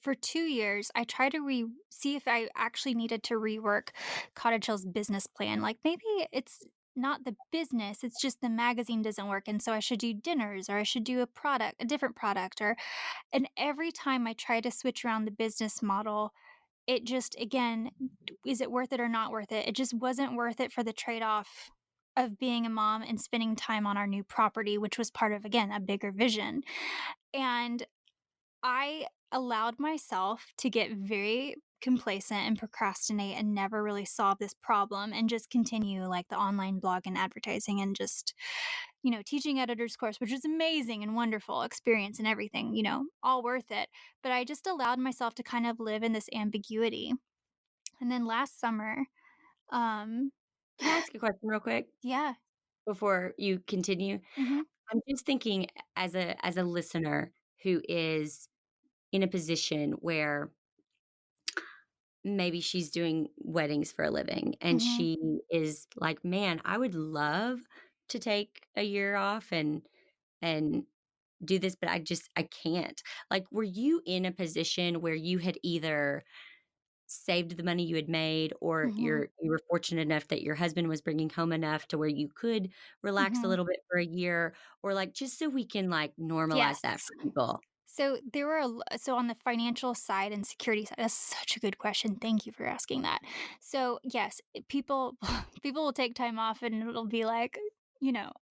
for 2 years, I tried to see if I actually needed to rework Cottage Hill's business plan. Like, maybe it's not the business, it's just the magazine doesn't work, and so I should do dinners, or I should do a different product, and every time I try to switch around the business model, it just again, is it worth it or not worth it? It just wasn't worth it for the trade-off of being a mom and spending time on our new property, which was part of, again, a bigger vision. And I allowed myself to get very complacent and procrastinate and never really solve this problem and just continue like the online blog and advertising and just, teaching editor's course, which was amazing and wonderful experience and everything, all worth it. But I just allowed myself to kind of live in this ambiguity. And then last summer, um, Can I ask a question real quick yeah. before you continue? Hmm. I'm just thinking as a listener who is in a position where maybe she's doing weddings for a living and Hmm. she is like, "Man, I would love to take a year off and do this, but I can't." Like, were you in a position where you had either saved the money you had made or Hmm. you were fortunate enough that your husband was bringing home enough to where you could relax a Hmm. little bit for a year, or, like, just so we can, like, normalize Yes. that for people? So there were so on the financial side and security side, that's such a good question. Thank you for asking that. So yes, people people will take time off and it'll be like,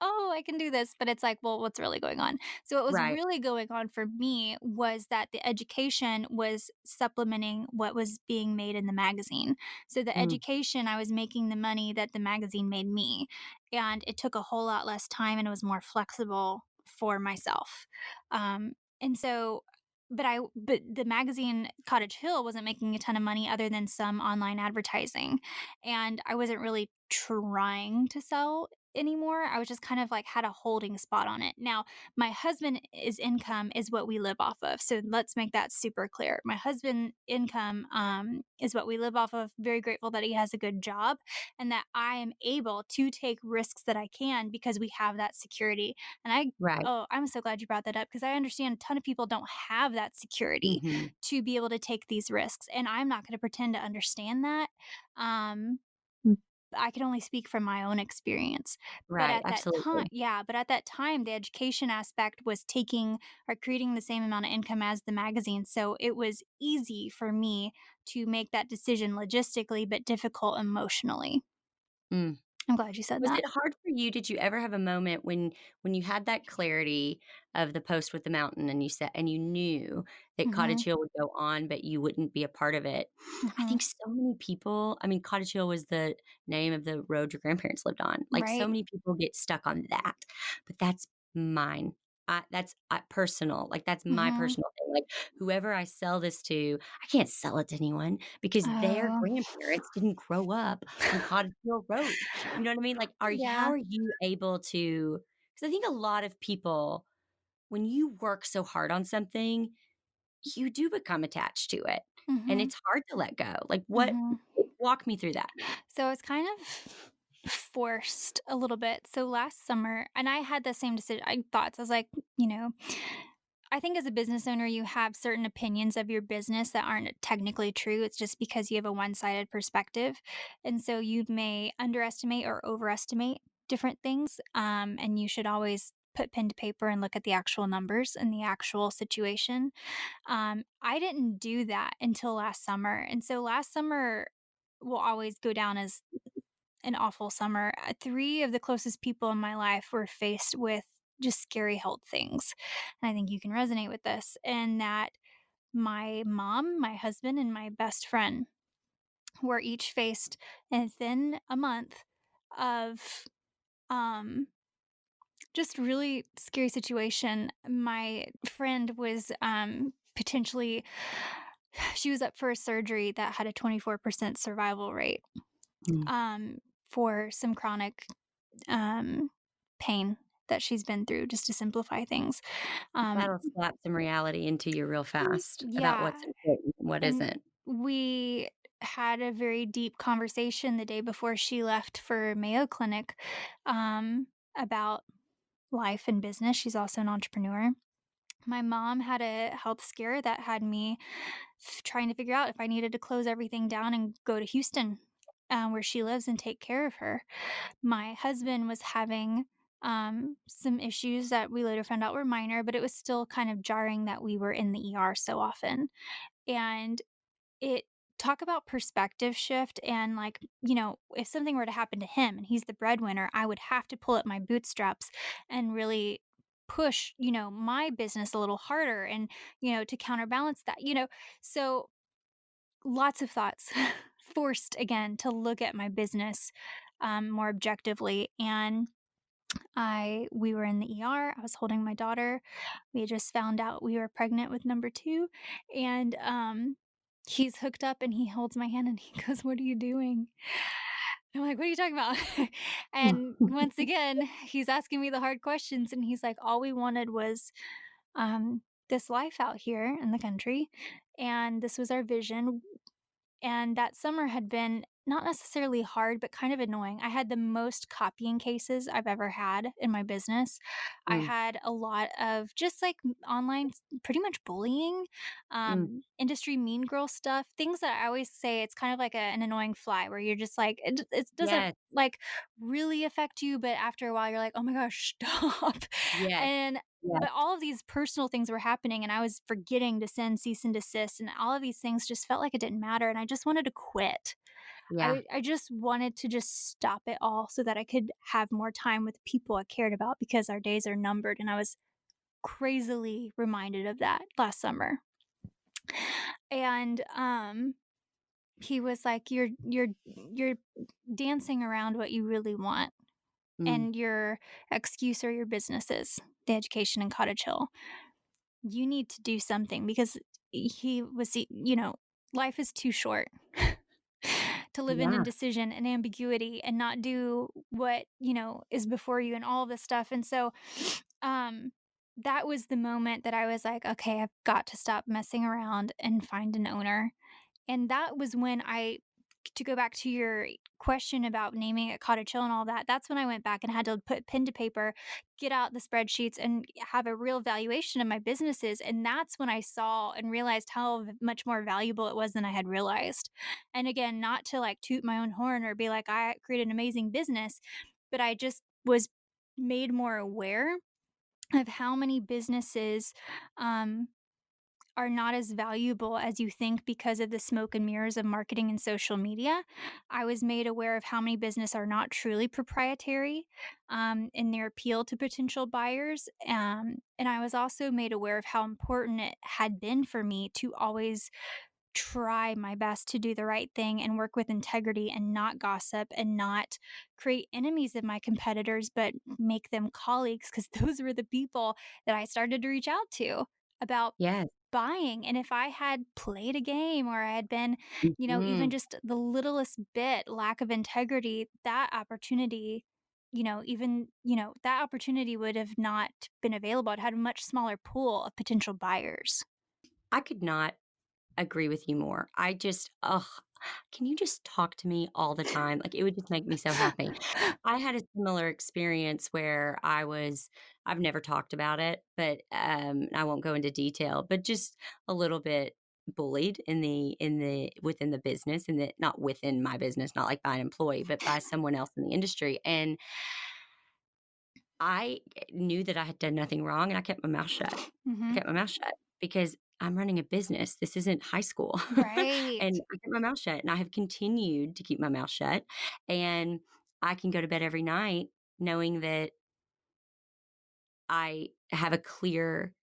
oh, I can do this, but it's like, well, what's really going on? So what was Right. really going on for me was that the education was supplementing what was being made in the magazine. So the Mm, education, I was making the money that the magazine made me, and it took a whole lot less time and it was more flexible for myself. Um, and so but the magazine Cottage Hill wasn't making a ton of money other than some online advertising, and I wasn't really trying to sell anymore. I was just kind of like had a holding spot on it. Now, my husband's income is what we live off of. So let's make that super clear. My husband income is what we live off of. Very grateful that he has a good job and that I am able to take risks that I can because we have that security. And Right. I'm so glad you brought that up because I understand a ton of people don't have that security Mhm. to be able to take these risks. And I'm not going to pretend to understand that. Um, I can only speak from my own experience. But Right, at that time, absolutely. yeah, but at that time, the education aspect was taking or creating the same amount of income as the magazine. So it was easy for me to make that decision logistically, but difficult emotionally. Mm. I'm glad you said Was that. it hard for you? Did you ever have a moment when you had that clarity of the post with the mountain and you said and you knew that Cottage Mhm. Hill would go on, but you wouldn't be a part of it? I Mhm. think so many people, I mean, Cottage Hill was the name of the road your grandparents lived on. Like so Right. many people get stuck on that, but that's mine. That's personal. Like that's my Mhm. personal thing. Like whoever I sell this to, I can't sell it to anyone because their Oh. grandparents didn't grow up on Cottage Hill Road. You know what I mean? Like, how Yeah. are you able to? Because I think a lot of people, when you work so hard on something, you do become attached to it, and Mhm. it's hard to let go. Like, Mhm. walk me through that. So it's kind of forced a little bit. So last summer, and I had the same decision. I thoughts. I was like, you know, I think as a business owner, you have certain opinions of your business that aren't technically true. It's just because you have a one-sided perspective, and so you may underestimate or overestimate different things. And you should always put pen to paper and look at the actual numbers and the actual situation. I didn't do that until last summer, and so last summer will always go down as an awful summer. 3 of the closest people in my life were faced with just scary health things, and I think you can resonate with this, and that my mom, my husband, and my best friend were each faced within a month of, um, just really scary situation. My friend was, potentially she was up for a surgery that had a 24% survival rate, Mm. um, for some chronic um, pain that she's been through, just to simplify things. Um, That'll slap some reality into you real fast about yeah, what's important and what and isn't. we had a very deep conversation the day before she left for Mayo Clinic about life and business. She's also an entrepreneur. My mom had a health scare that had me trying to figure out if I needed to close everything down and go to Houston, where she lives, and take care of her. My husband was having some issues that we later found out were minor, but it was still kind of jarring that we were in the ER so often. And it talk about perspective shift and like, if something were to happen to him and he's the breadwinner, I would have to pull up my bootstraps and really push, my business a little harder and, to counterbalance that, So lots of thoughts forced again to look at my business more objectively. And we were in the ER. I was holding my daughter. We had just found out we were pregnant with number 2, and, he's hooked up and he holds my hand and he goes, "What are you doing?" I'm like, "What are you talking about?" And once again, he's asking me the hard questions and he's like, "All we wanted was, this life out here in the country, and this was our vision. And that summer had been not necessarily hard, but kind of annoying. I had the most copying cases I've ever had in my business. I Mm, had a lot of just like online, pretty much bullying, mm. industry mean girl stuff, things that I always say it's kind of like an annoying fly where you're just like, it doesn't Yes, like really affect you, but after a while you're like, oh my gosh, stop. yes, And yes, but all of these personal things were happening, and I was forgetting to send cease and desist, and all of these things just felt like it didn't matter, and I just wanted to quit. yeah, I just wanted to just stop it all so that I could have more time with people I cared about because our days are numbered, and I was crazily reminded of that last summer. And, he was like, "You're dancing around what you really want, mm, and your excuse are your businesses, the education in Cottage Hill. You need to do something because he was, life is too short to live in Yeah. indecision and ambiguity and not do what, is before you and all of this stuff. And so, um, that was the moment that I was like, okay, I've got to stop messing around and find an owner. And that was when to go back to your question about naming it Cottage Hill and all that, that's when I went back and had to put pen to paper, get out the spreadsheets, and have a real valuation of my businesses. And that's when I saw and realized how much more valuable it was than I had realized. And again, not to like toot my own horn or be like, I created an amazing business, but I just was made more aware of how many businesses um, are not as valuable as you think because of the smoke and mirrors of marketing and social media. I was made aware of how many business are not truly proprietary in their appeal to potential buyers. And I was also made aware of how important it had been for me to always try my best to do the right thing and work with integrity and not gossip and not create enemies of my competitors, but make them colleagues, because those were the people that I started to reach out to about Yes. buying. And if I had played a game or I had been, even Mhm. just the littlest bit lack of integrity, that opportunity, that opportunity would have not been available. It had a much smaller pool of potential buyers. I could not agree with you more. I just, ugh, can you just talk to me all the time? Like, it would just make me so happy. I had a similar experience where I've never talked about it, but I won't go into detail, but just a little bit bullied within the business, and that not within my business, not like by an employee, but by someone else in the industry. And I knew that I had done nothing wrong, and I kept my mouth shut. I Mhm. kept my mouth shut because I'm running a business. This isn't high school. Right. And I kept my mouth shut, and I have continued to keep my mouth shut. And I can go to bed every night knowing that I have a clear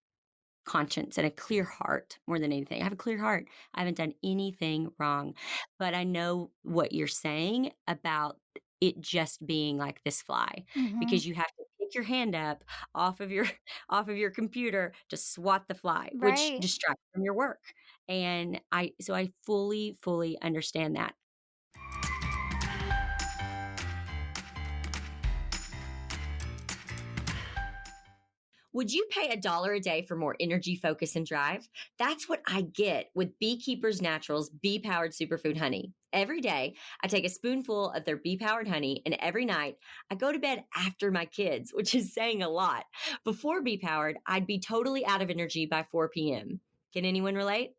conscience and a clear heart more than anything. I have a clear heart. I haven't done anything wrong. But I know what you're saying about it just being like this fly, Mhm. because you have to pick your hand up off of your off of your computer to swat the fly, which Right. distracts from your work. And I fully understand that. Would you pay $1 a day for more energy, focus, and drive? That's what I get with Beekeepers Naturals bee powered superfood honey. Every day, I take a spoonful of their bee powered honey, and every night, I go to bed after my kids, which is saying a lot. Before bee powered, I'd be totally out of energy by 4 p.m. Can anyone relate?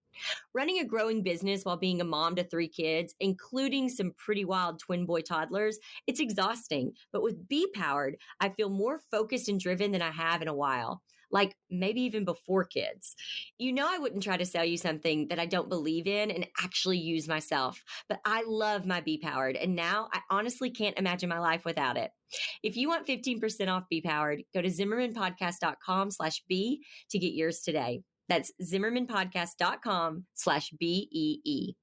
Running a growing business while being a mom to 3 kids, including some pretty wild twin boy toddlers, it's exhausting. But with Be Powered, I feel more focused and driven than I have in a while. Like maybe even before kids. You know, I wouldn't try to sell you something that I don't believe in and actually use myself. But I love my Be Powered, and now I honestly can't imagine my life without it. If you want 15% off Be Powered, go to zimmermanpodcast.com/B to get yours today. That's zimmermanpodcast.com/BEE.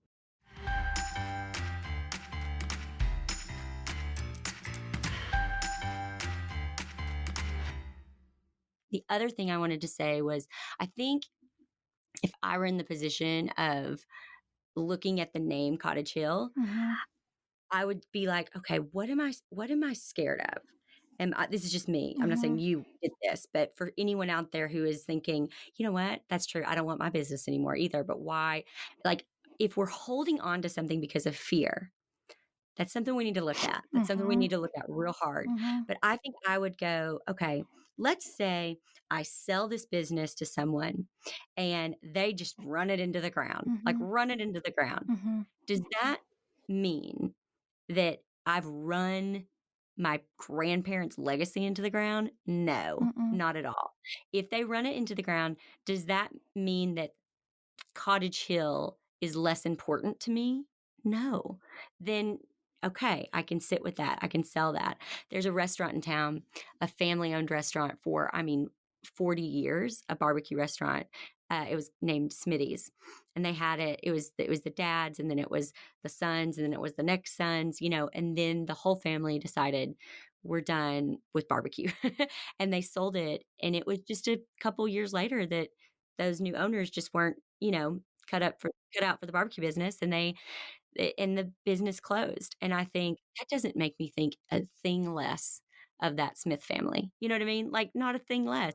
The other thing I wanted to say was, I think if I were in the position of looking at the name Cottage Hill, Mhm. I would be like, okay, what am I scared of? And this is just me. I'm not saying Mhm. you did this, but for anyone out there who is thinking, you know what, that's true. I don't want my business anymore either. But why? Like, if we're holding on to something because of fear, that's something we need to look at. That's something we Mhm. need to look at real hard. Mhm. But I think I would go, okay, let's say I sell this business to someone and they just run it into the ground, like Mhm. run it into the ground. Mhm. Does that mean that I've run my grandparents' legacy into the ground? No, Mm-mm. not at all. If they run it into the ground, does that mean that Cottage Hill is less important to me? No. Then, okay, I can sit with that. I can sell that. There's a restaurant in town, a family owned restaurant for, 40 years, a barbecue restaurant. It was named Smitty's, and they had it. It was the dads, and then it was the sons, and then it was the next sons. And then the whole family decided we're done with barbecue, and they sold it. And it was just a couple years later that those new owners just weren't, cut out for the barbecue business, and the business closed. And I think that doesn't make me think a thing less of that Smith family. You know what I mean? Like, not a thing less.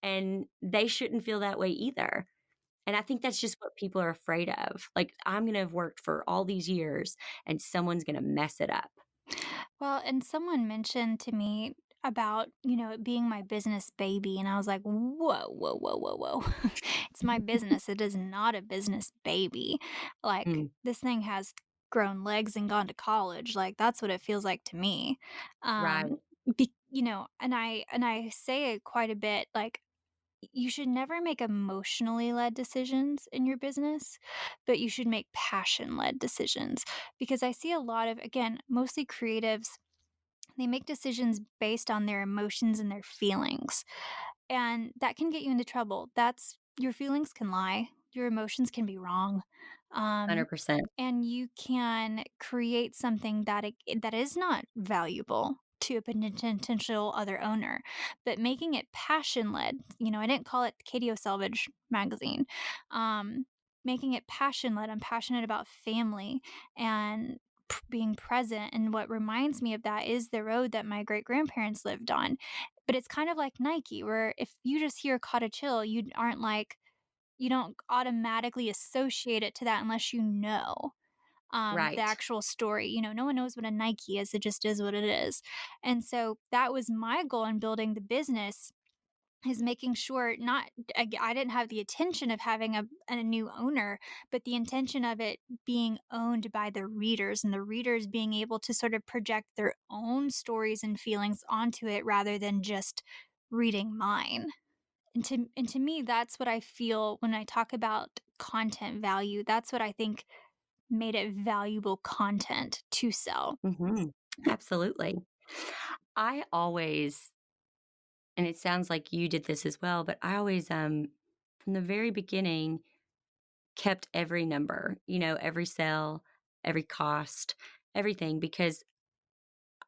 And they shouldn't feel that way either. And I think that's just what people are afraid of. Like, I'm gonna have worked for all these years and someone's gonna mess it up. Well, and someone mentioned to me about, it being my business baby. And I was like, whoa, whoa, whoa, whoa, whoa. It's my business. It is not a business baby. Like, Mm, this thing has grown legs and gone to college. Like, that's what it feels like to me. right. Um, and I say it quite a bit. Like, you should never make emotionally led decisions in your business, but you should make passion led decisions. Because I see a lot of, again, mostly creatives, they make decisions based on their emotions and their feelings. And that can get you into trouble. Your feelings can lie, your emotions can be wrong. Um, 100%. and you can create something that is not valuable to a potential other owner, but making it passion led. I didn't call it Katie Selvidge magazine. Um, Making it passion led. I'm passionate about family and being present. And what reminds me of that is the road that my great grandparents lived on. But it's kind of like Nike, where if you just hear Cottage Hill, you don't automatically associate it to that unless you know the Right. actual story. No one knows what a Nike is, it just is what it is. And so that was my goal in building the business, is making sure not I didn't have the intention of having a new owner, but the intention of it being owned by the readers, and the readers being able to sort of project their own stories and feelings onto it rather than just reading mine. And to me, that's what I feel when I talk about content value. That's what I think made it valuable content to sell. Mhm. Absolutely. I always and it sounds like you did this as well, but I always, from the very beginning, kept every number, every sale, every cost, everything, because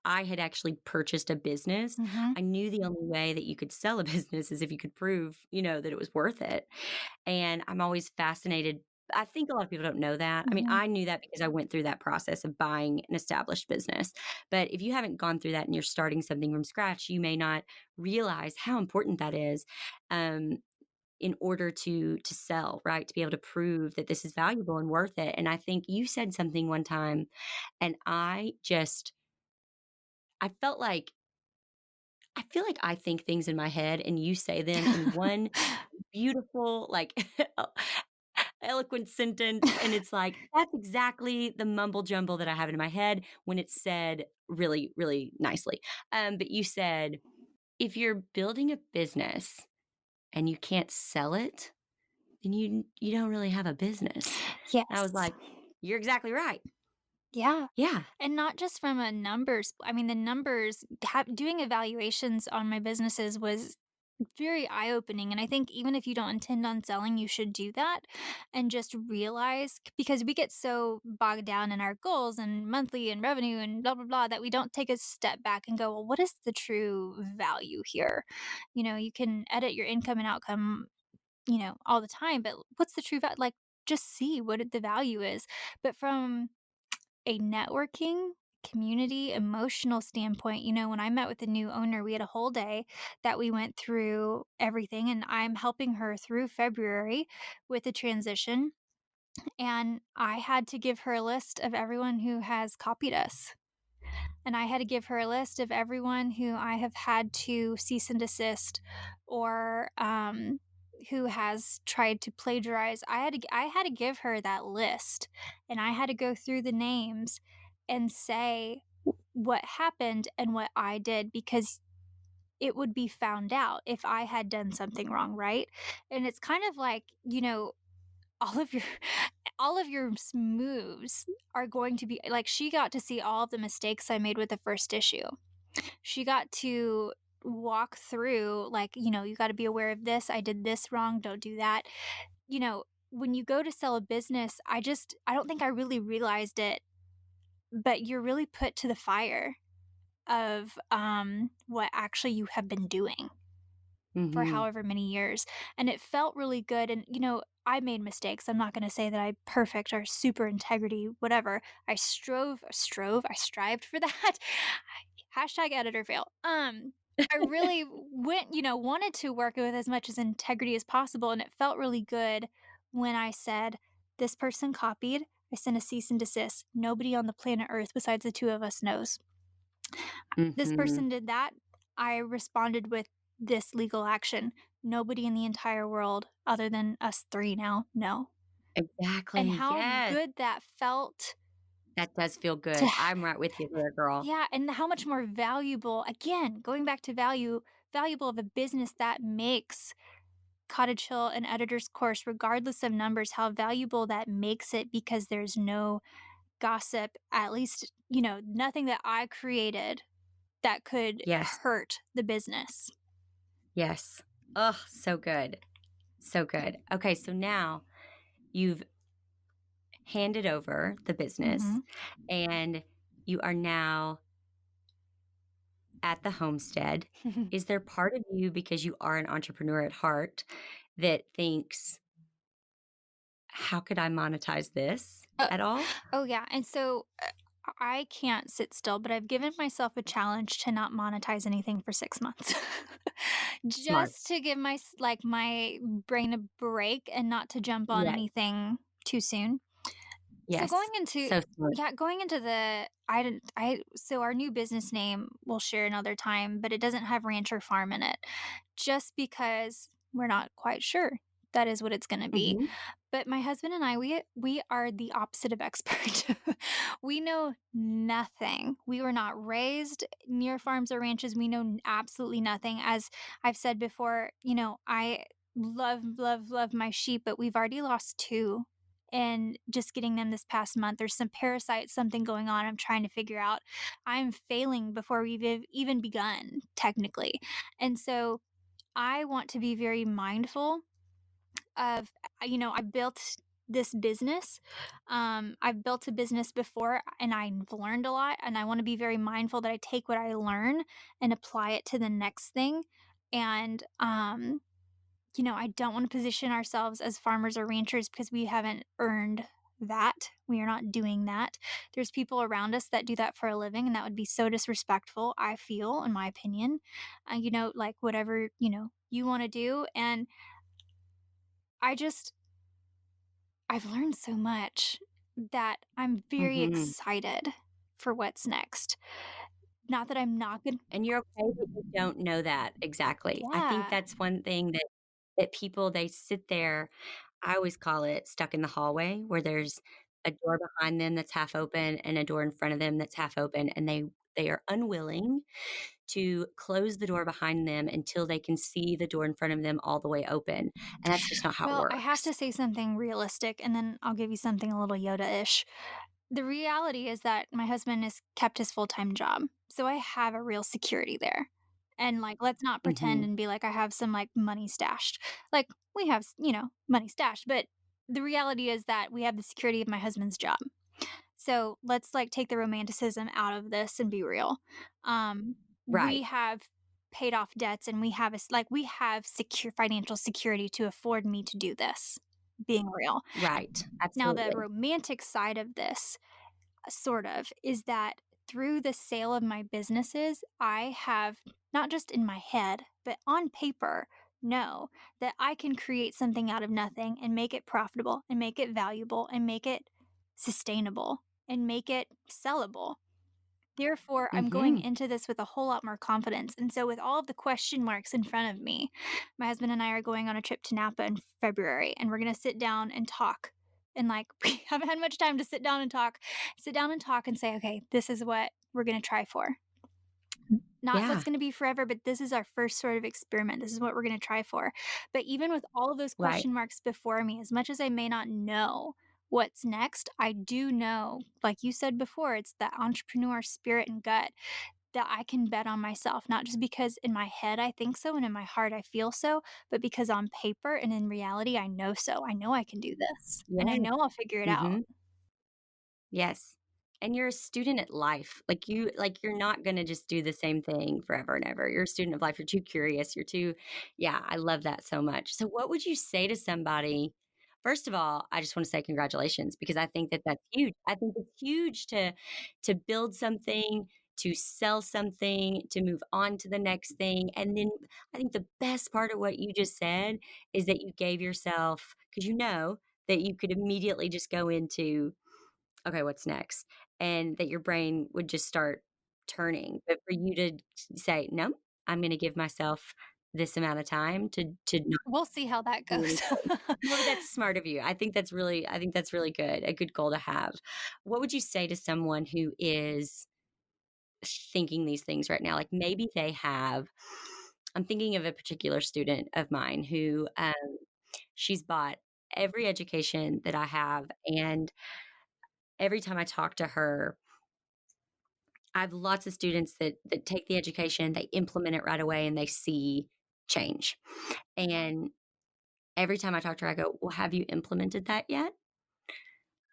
I had actually purchased a business. Mhm. I knew the only way that you could sell a business is if you could prove, that it was worth it. And I'm always fascinated. I think a lot of people don't know that. I mean, Mhm. I knew that because I went through that process of buying an established business. But if you haven't gone through that and you're starting something from scratch, you may not realize how important that is. Um, in order to sell, right? To be able to prove that this is valuable and worth it. And I think you said something one time, and I felt like I feel like I think things in my head and you say them in one beautiful, like, eloquent sentence, and it's like, that's exactly the mumble jumble that I have in my head when it's said really, really nicely. But you said, "If you're building a business and you can't sell it, then you don't really have a business." And I was Yes. like, "You're exactly right." Yeah. Yeah. And not just from a numbers, I mean, the numbers, doing evaluations on my businesses was very eye opening. And I think even if you don't intend on selling, you should do that and just realize, because we get so bogged down in our goals and monthly and revenue and blah, blah, blah, that we don't take a step back and go, well, what is the true value here? You can edit your income and outcome, all the time, but what's the true value? Like, just see what the value is. But from a networking, community, emotional standpoint, when I met with the new owner, we had a whole day that we went through everything, and I'm helping her through February with the transition. And I had to give her a list of everyone who has copied us. And I had to give her a list of everyone who I have had to cease and desist, or who has tried to plagiarize. I had to give her that list, and I had to go through the names and say what happened and what I did, because it would be found out if I had done something wrong, right? And it's kind of like, all of your moves are going to be like, she got to see all of the mistakes I made with the first issue. She got to walk through, like, you got to be aware of this. I did this wrong. Don't do that. When you go to sell a business, I don't think I really realized it, but you're really put to the fire of what actually you have been doing. for Mhm. however many years, and it felt really good, and, I made mistakes. I'm not gonna say that I perfect or super integrity, whatever. I strived for that. Hashtag editor fail. I really wanted to work with as much as integrity as possible, and it felt really good when I said, "This person copied. I sent a cease and desist. Nobody on the planet Earth besides the 2 of us knows. This Mhm. person did that. I responded with this legal action. Nobody in the entire world other than us 3 now know." And Exactly, how yes. good that felt That does feel to good. I'm right with you there, girl. yeah, and how much more valuable, again, going back to valuable of a business that makes Cottage Hill an editor's course, regardless of numbers, how valuable that makes it because there's no gossip, at least, nothing that I created that could Yes, hurt the business. yes. Oh, so good, so good. Okay, so now you've handed over the business, Mhm. and you are now at the homestead. Is there part of you, because you are an entrepreneur at heart, that thinks, "How could I monetize this?" Oh at all? oh, yeah, and so, I can't sit still, but I've given myself a challenge to not monetize anything for 6 months. Smart. Just to give my brain a break and not to jump on Yes, anything too soon. So yes. So smart. going into the I didn't I so our new business name we'll share another time, but it doesn't have ranch or farm in it, just because we're not quite sure that is what it's gonna be. Mhm. But my husband and I, we are the opposite of expert. We know nothing. We were not raised near farms or ranches. We know absolutely nothing. As I've said before, I love, love, love my sheep, but we've already lost 2. And just getting them this past month, there's some parasite, something going on. I'm trying to figure out. I'm failing before we've even begun, technically. And so I want to be very mindful of I built this business. I've built a business before and I've learned a lot, and I want to be very mindful that I take what I learn and apply it to the next thing. And I don't want to position ourselves as farmers or ranchers because we haven't earned that. We are not doing that. There's people around us that do that for a living, and that would be so disrespectful, I feel, in my opinion. Like whatever, you want to do. And I just I've learned so much that I'm very Mhm. excited for what's next. Not that I'm not good. And you're okay that you don't know that exactly. I think Yeah. that's one thing that people, they sit there. I always call it stuck in the hallway, where there's a door behind them that's half open and a door in front of them that's half open, and they are unwilling to close the door behind them until they can see the door in front of them all the way open, and that's just not how it Well, I have works. to say something realistic, and then I'll give you something a little Yoda-ish. The reality is that my husband has kept his full-time job, so I have a real security there. And, like, let's not pretend Mhm. and be like I have some, like, money stashed. Like, we have, money stashed, but the reality is that we have the security of my husband's job. So let's like take the romanticism out of this and be real. We Right, have paid off debts and we have we have secure financial security to afford me to do this. Being real. right, Now the absolutely. romantic side of this sort of is that through the sale of my businesses, I have not just in my head, but on paper, know that I can create something out of nothing and make it profitable and make it valuable and make it sustainable and make it sellable. Therefore, I'm going Mhm. into this with a whole lot more confidence. And so, with all of the question marks in front of me, my husband and I are going on a trip to Napa in February, and we're going to sit down and talk. And like, we haven't had much time to sit down and talk and say, okay, this is what we're going to try for. Not what's Yeah, going to be forever, but this is our first sort of experiment. This is what we're going to try for. But even with all of those right. question marks before me, as much as I may not know what's next, I do know, like you said before, it's that entrepreneur spirit and gut that I can bet on myself, not just because in my head I think so and in my heart I feel so, but because on paper and in reality I know so. I know I can do this and I Yeah. know I'll figure it out. Mhm. Yes. And you're a student at life. You're not gonna just do the same thing forever and ever. You're a student of life. You're too curious. You're too yeah, I love that so much. So what would you say to somebody first of all, I just wanna say congratulations because I think that that's huge. I think it's huge to build something, to sell something, to move on to the next thing, and then I think the best part of what you just said is that you gave yourself because you know that you could immediately just go into okay, what's next? And that your brain would just start turning. But for you to say, no, I'm going to give myself this amount of time to not We'll see how that do goes. anything. No, but that's smart of you. I think that's really good. A good goal to have. What would you say to someone who is thinking these things right now? Like maybe they have I'm thinking of a particular student of mine who she's bought every education that I have and every time I talk to her, I have lots of students that take the education, they implement it right away, and they see change. And every time I talk to her, I go, "Well, have you implemented that yet?"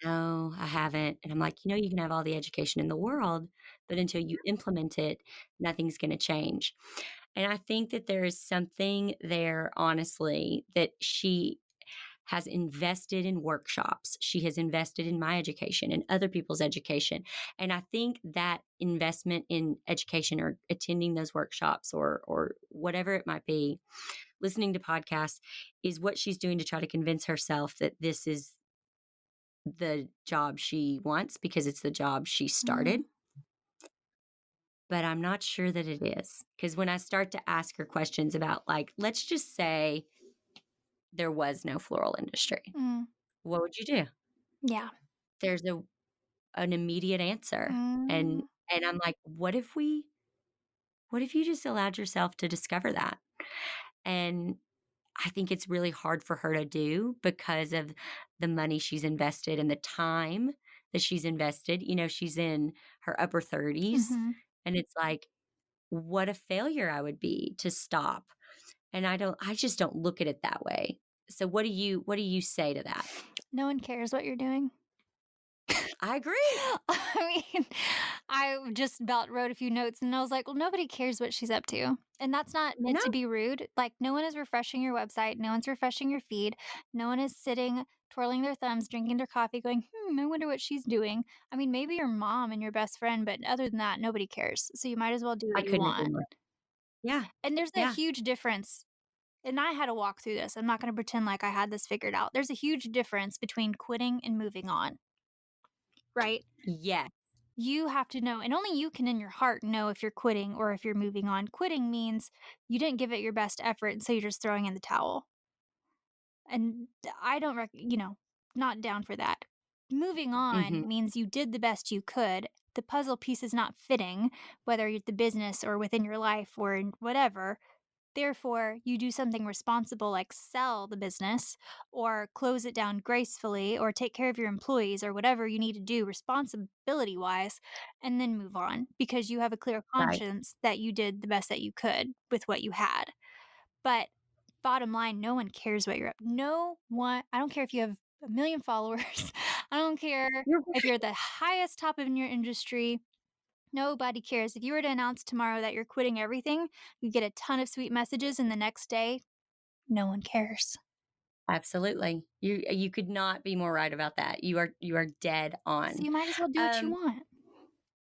"No, I haven't." And I'm like, "You can have all the education in the world, but until you implement it, nothing's gonna change." And I think that there is something there, honestly, that she has invested in workshops. She has invested in my education and other people's education. And I think that investment in education or attending those workshops or whatever it might be, listening to podcasts is what she's doing to try to convince herself that this is the job she wants because it's the job she started. Mm, But I'm not sure that it is. Because when I start to ask her questions about, like, let's just say there was no floral industry, mm, what would you do? yeah. There's an immediate answer, Mm, and I'm like, what if you just allowed yourself to discover that?" And I think it's really hard for her to do because of the money she's invested and the time that she's invested. She's in her upper 30s, mhm. and it's like, what a failure I would be to stop, and I just don't look at it that way. So what do you say to that? No one cares what you're doing. I agree. I mean, I just about wrote a few notes and I was like, well, nobody cares what she's up to. And that's not meant No, to be rude. Like, no one is refreshing your website. No one's refreshing your feed. No one is sitting, twirling their thumbs, drinking their coffee, going, I wonder what she's doing. I mean, maybe your mom and your best friend, but other than that, nobody cares. So you might as well do I what you couldn't agree want. more. Yeah, And there's a yeah. huge difference. And I had to walk through this. I'm not going to pretend like I had this figured out. There's a huge difference between quitting and moving on, right? Yes, You have to know, and only you can in your heart know if you're quitting or if you're moving on. Quitting means you didn't give it your best effort, and so you're just throwing in the towel. And I don't, not down for that. Moving mhm, on means you did the best you could. The puzzle piece is not fitting, whether it's the business or within your life or in whatever. Therefore, you do something responsible like sell the business or close it down gracefully or take care of your employees or whatever you need to do responsibility wise and then move on because you have a clear right. conscience that you did the best that you could with what you had. But bottom line, no one cares what you're up. No one, I don't care if you have a million followers. I don't care You're if right. you're the highest top in your industry. Nobody cares. If you were to announce tomorrow that you're quitting everything, you get a ton of sweet messages, and the next day, no one cares. Absolutely. You could not be more right about that. You are dead So on. you might as well do what you Um, want.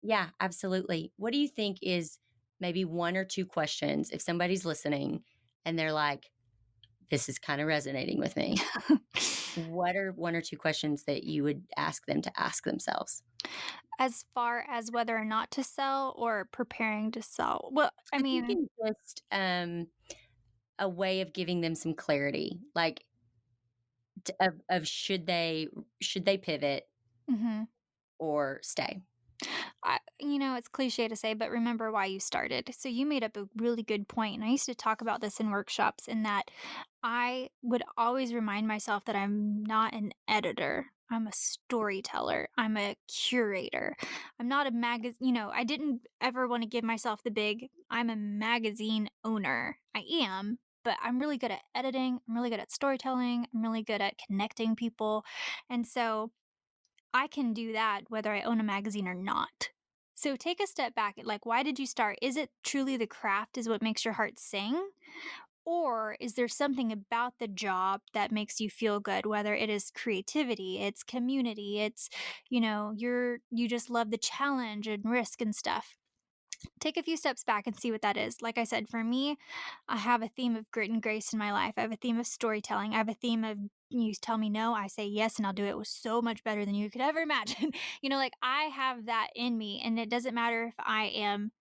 yeah, absolutely. What do you think is maybe 1 or 2 questions if somebody's listening and they're like, "This is kinda resonating with me." What are 1 or 2 questions that you would ask them to ask themselves? As far as whether or not to sell or preparing to sell. Well, I I think mean, in just, a way of giving them some clarity, like, of should they pivot mhm. or stay? It's cliche to say, but remember why you started. So you made up a really good point, and I used to talk about this in workshops in that I would always remind myself that I'm not an editor. I'm a storyteller. I'm a curator. I'm not a I didn't ever want to give myself the big, I'm a magazine owner. I am, but I'm really good at editing. I'm really good at storytelling. I'm really good at connecting people. And so I can do that whether I own a magazine or not. So take a step back. Like, why did you start? Is it truly the craft is what makes your heart sing? Or is there something about the job that makes you feel good, whether it is creativity, it's community, it's, you just love the challenge and risk and stuff. Take a few steps back and see what that is. Like I said, for me, I have a theme of grit and grace in my life. I have a theme of storytelling. I have a theme of you tell me no, I say yes, and I'll do it with so much better than you could ever imagine. Like I have that in me. And it doesn't matter if I am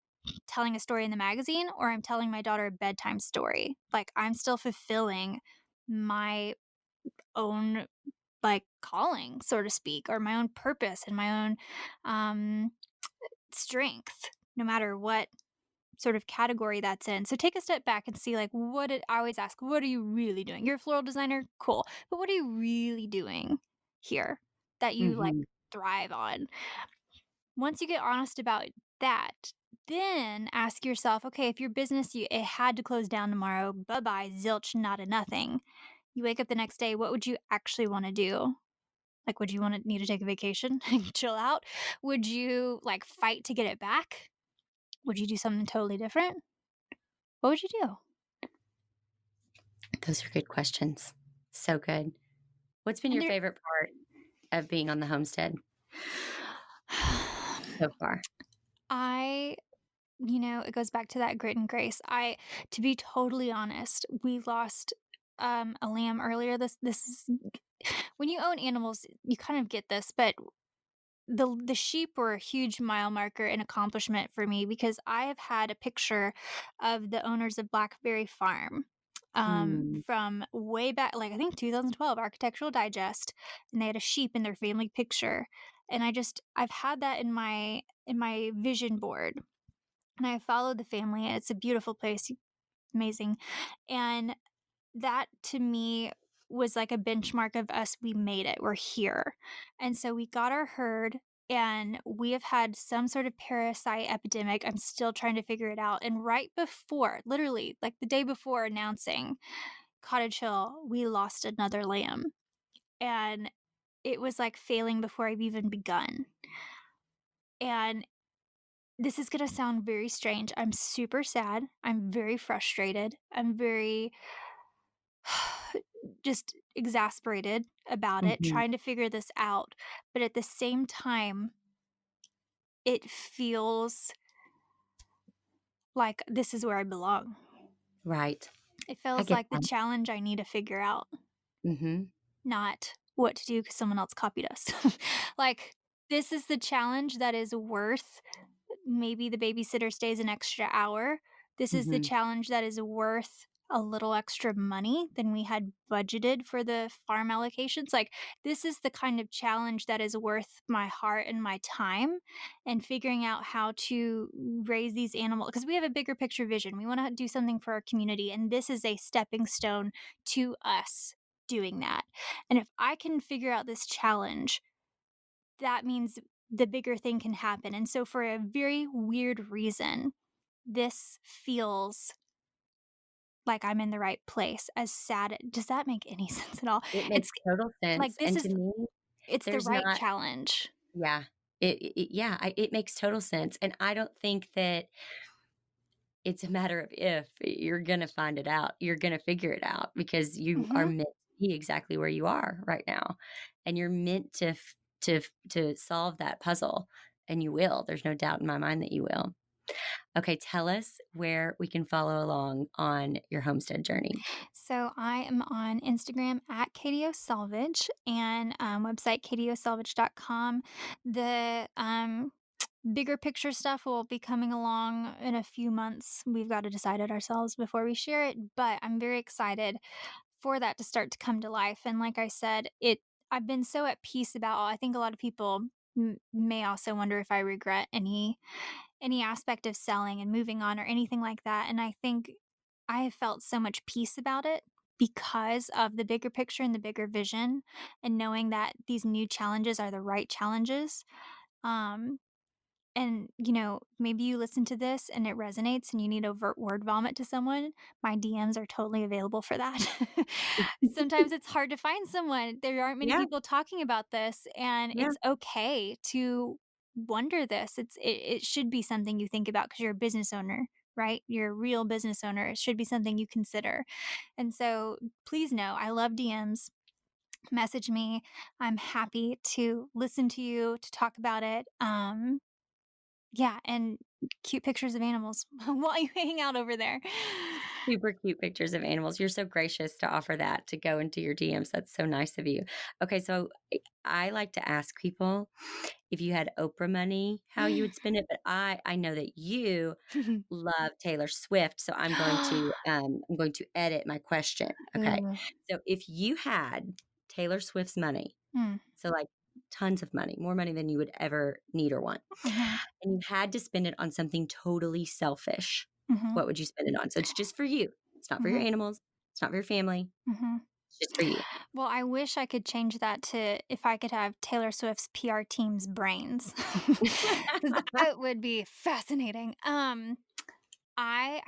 telling a story in the magazine or I'm telling my daughter a bedtime story. Like I'm still fulfilling my own like calling, so to speak, or my own purpose and my own um strength, no matter what sort of category that's in. So take a step back and see like I always ask, what are you really doing? You're a floral designer, cool. But what are you really doing here that you like Mhm. thrive on? Once you get honest about that, then ask yourself, okay, if your business it had to close down tomorrow, bye-bye, zilch, not a nothing. You wake up the next day, what would you actually want to do? Like, would you want to need to take a vacation and chill out? Would you like fight to get it back? Would you do something totally different? What would you do? Those are good questions. So good. What's been And your there favorite part of being on the homestead so far? I it goes back to that grit and grace. To be totally honest, we lost a lamb earlier this is when you own animals, you kind of get this, but the sheep were a huge mile marker and accomplishment for me because I have had a picture of the owners of Blackberry Farm Mm, from way back, like I think 2012, Architectural Digest, and they had a sheep in their family picture, and I've had that in my vision board, and I followed the family, and it's a beautiful place, amazing, and that to me was like a benchmark of us, we made it, we're here. And so we got our herd and we have had some sort of parasite epidemic. I'm still trying to figure it out. And right before, literally like the day before announcing Cottage Hill, we lost another lamb. And it was like failing before I've even begun. And this is going to sound very strange. I'm super sad. I'm very frustrated. I'm very just exasperated about it, mhm. trying to figure this out, but at the same time, it feels like this is where I belong. Right. It I feels get like the that. challenge I need to figure out, Mhm. not what to do because someone else copied us. Like, this is the challenge that is worth maybe the babysitter stays an extra hour. This is the Mhm. challenge that is worth a little extra money than we had budgeted for the farm allocations. Like, this is the kind of challenge that is worth my heart and my time and figuring out how to raise these animals because we have a bigger picture vision. We want to do something for our community, and this is a stepping stone to us doing that. And if I can figure out this challenge, that means the bigger thing can happen. And so, for a very weird reason, this feels like I'm in the right place. As sad, does that make any sense at all? It It's makes total like sense, this and is to me, it's the there's right not challenge. yeah. It makes total sense, and I don't think that it's a matter of if, you're gonna find it out, you're gonna figure it out because you are Mhm. meant to be exactly where you are right now, and you're meant to solve that puzzle, and you will, there's no doubt in my mind that you will. Okay, tell us where we can follow along on your homestead journey. So I am on Instagram at Katie Selvidge and website katieoselvidge.com. The bigger picture stuff will be coming along in a few months. We've got to decide it ourselves before we share it, but I'm very excited for that to start to come to life. And like I said, I've been so at peace about I think a lot of people may also wonder if I regret any aspect of selling and moving on or anything like that. And I think I have felt so much peace about it because of the bigger picture and the bigger vision and knowing that these new challenges are the right challenges. Um And, maybe you listen to this and it resonates and you need overt word vomit to someone, my DMs are totally available for that. Sometimes it's hard to find someone. There aren't many Yeah, people talking about this, and yeah. it's okay to wonder this. It should be something you think about because you're a business owner, right? You're a real business owner. It should be something you consider. And so please know I love DMs. Message me. I'm happy to listen to you, to talk about it. Yeah, and cute pictures of animals while you hang out over there. Super cute pictures of animals. You're so gracious to offer that to go into your DMs. That's so nice of you. Okay, so I like to ask people if you had Oprah money, how you would spend it. But I know that you love Taylor Swift, so I'm going to edit my question. Okay, Ooh. so if you had Taylor Swift's money, Mm, so like tons of money, more money than you would ever need or want, mhm, and you had to spend it on something totally selfish, mhm, what would you spend it on? So it's just for you. It's not for your mhm, animals. It's not for your family. mhm. It's just for you. Well, I wish I could change that to if I could have Taylor Swift's PR team's brains, 'cause that would be fascinating. I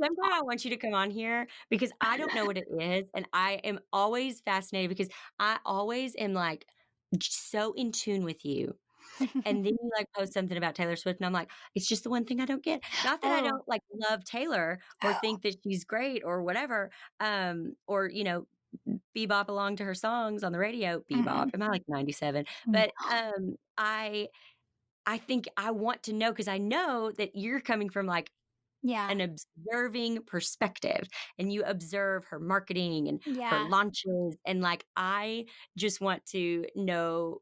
Sometime I want you to come on here because I don't know what it is, and I am always fascinated because I always am, like, so in tune with you, and then you, like, post something about Taylor Swift, and I'm like, "It's just the one thing I don't get." Not that I Oh, don't, like, love Taylor or think that she's great or whatever, or, bebop along to her songs on the radio. Bebop, mm-mm, am I, like, 97? no. But, I think I want to know because I know that you're coming from, like, Yeah, an observing perspective, and you observe her marketing and her yeah, launches, and, like, I just want to know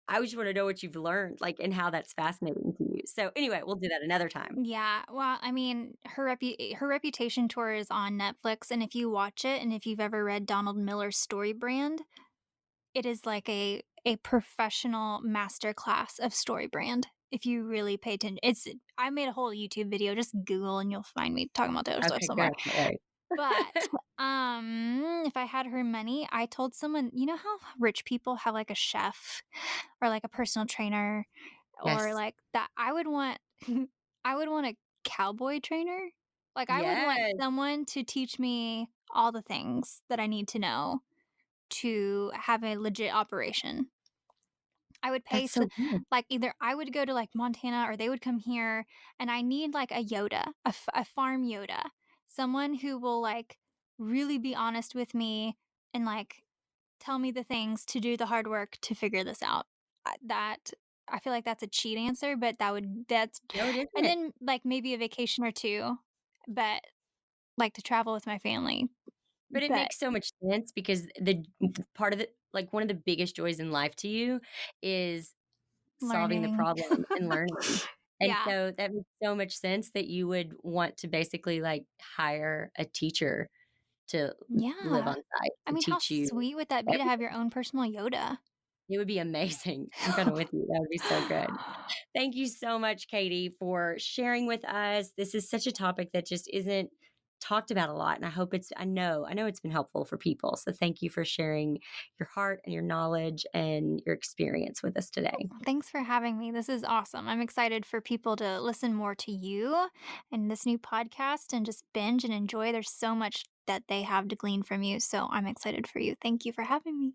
I just wanna know what you've learned, like, and how that's fascinating to you. So, anyway, we'll do that another time. yeah. Well, I mean, her Reputation tour is on Netflix, and if you watch it, and if you've ever read Donald Miller's Story Brand, it is like a professional masterclass of story brand. If you really pay attention, I made a whole YouTube video. Just Google and you'll find me talking about Taylor Swift Okay, good, somewhere. I can't wait. But if I had her money, I told someone, how rich people have like a chef or like a personal trainer or Yes. like that. I would want, I would want a cowboy trainer. Like I would want Yes. someone to teach me all the things that I need to know to have a legit operation. I would pay That's s so good. like, either I would go to, like, Montana or they would come here, and I need, like, a Yoda, a farm Yoda. Someone who will, like, really be honest with me and, like, tell me the things to do the hard work to figure this out. I feel like that's a cheat answer, but that's No, it and isn't. then, like, maybe a vacation or 2, but, like, to travel with my family, But it but makes so much sense because the part of it like, one of the biggest joys in life to you is solving the learning. problem and learning. And Yeah. so that makes so much sense that you would want to basically, like, hire a teacher to live Yeah. on site I to mean, how teach you sweet would that be to have everything. your own personal Yoda? It would be amazing. I'm kinda with you. That would be so good. Thank you so much, Katie, for sharing with us. This is such a topic that just isn't talked about a lot, and I know it's been helpful for people. So thank you for sharing your heart and your knowledge and your experience with us today. Thanks for having me. This is awesome. I'm excited for people to listen more to you and this new podcast and just binge and enjoy. There's so much that they have to glean from you. So I'm excited for you. Thank you for having me.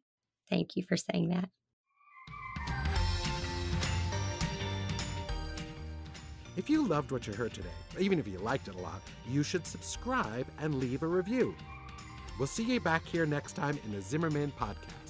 Thank you for saying that. If you loved what you heard today, even if you liked it a lot, you should subscribe and leave a review. We'll see you back here next time in the Zimmerman Podcast.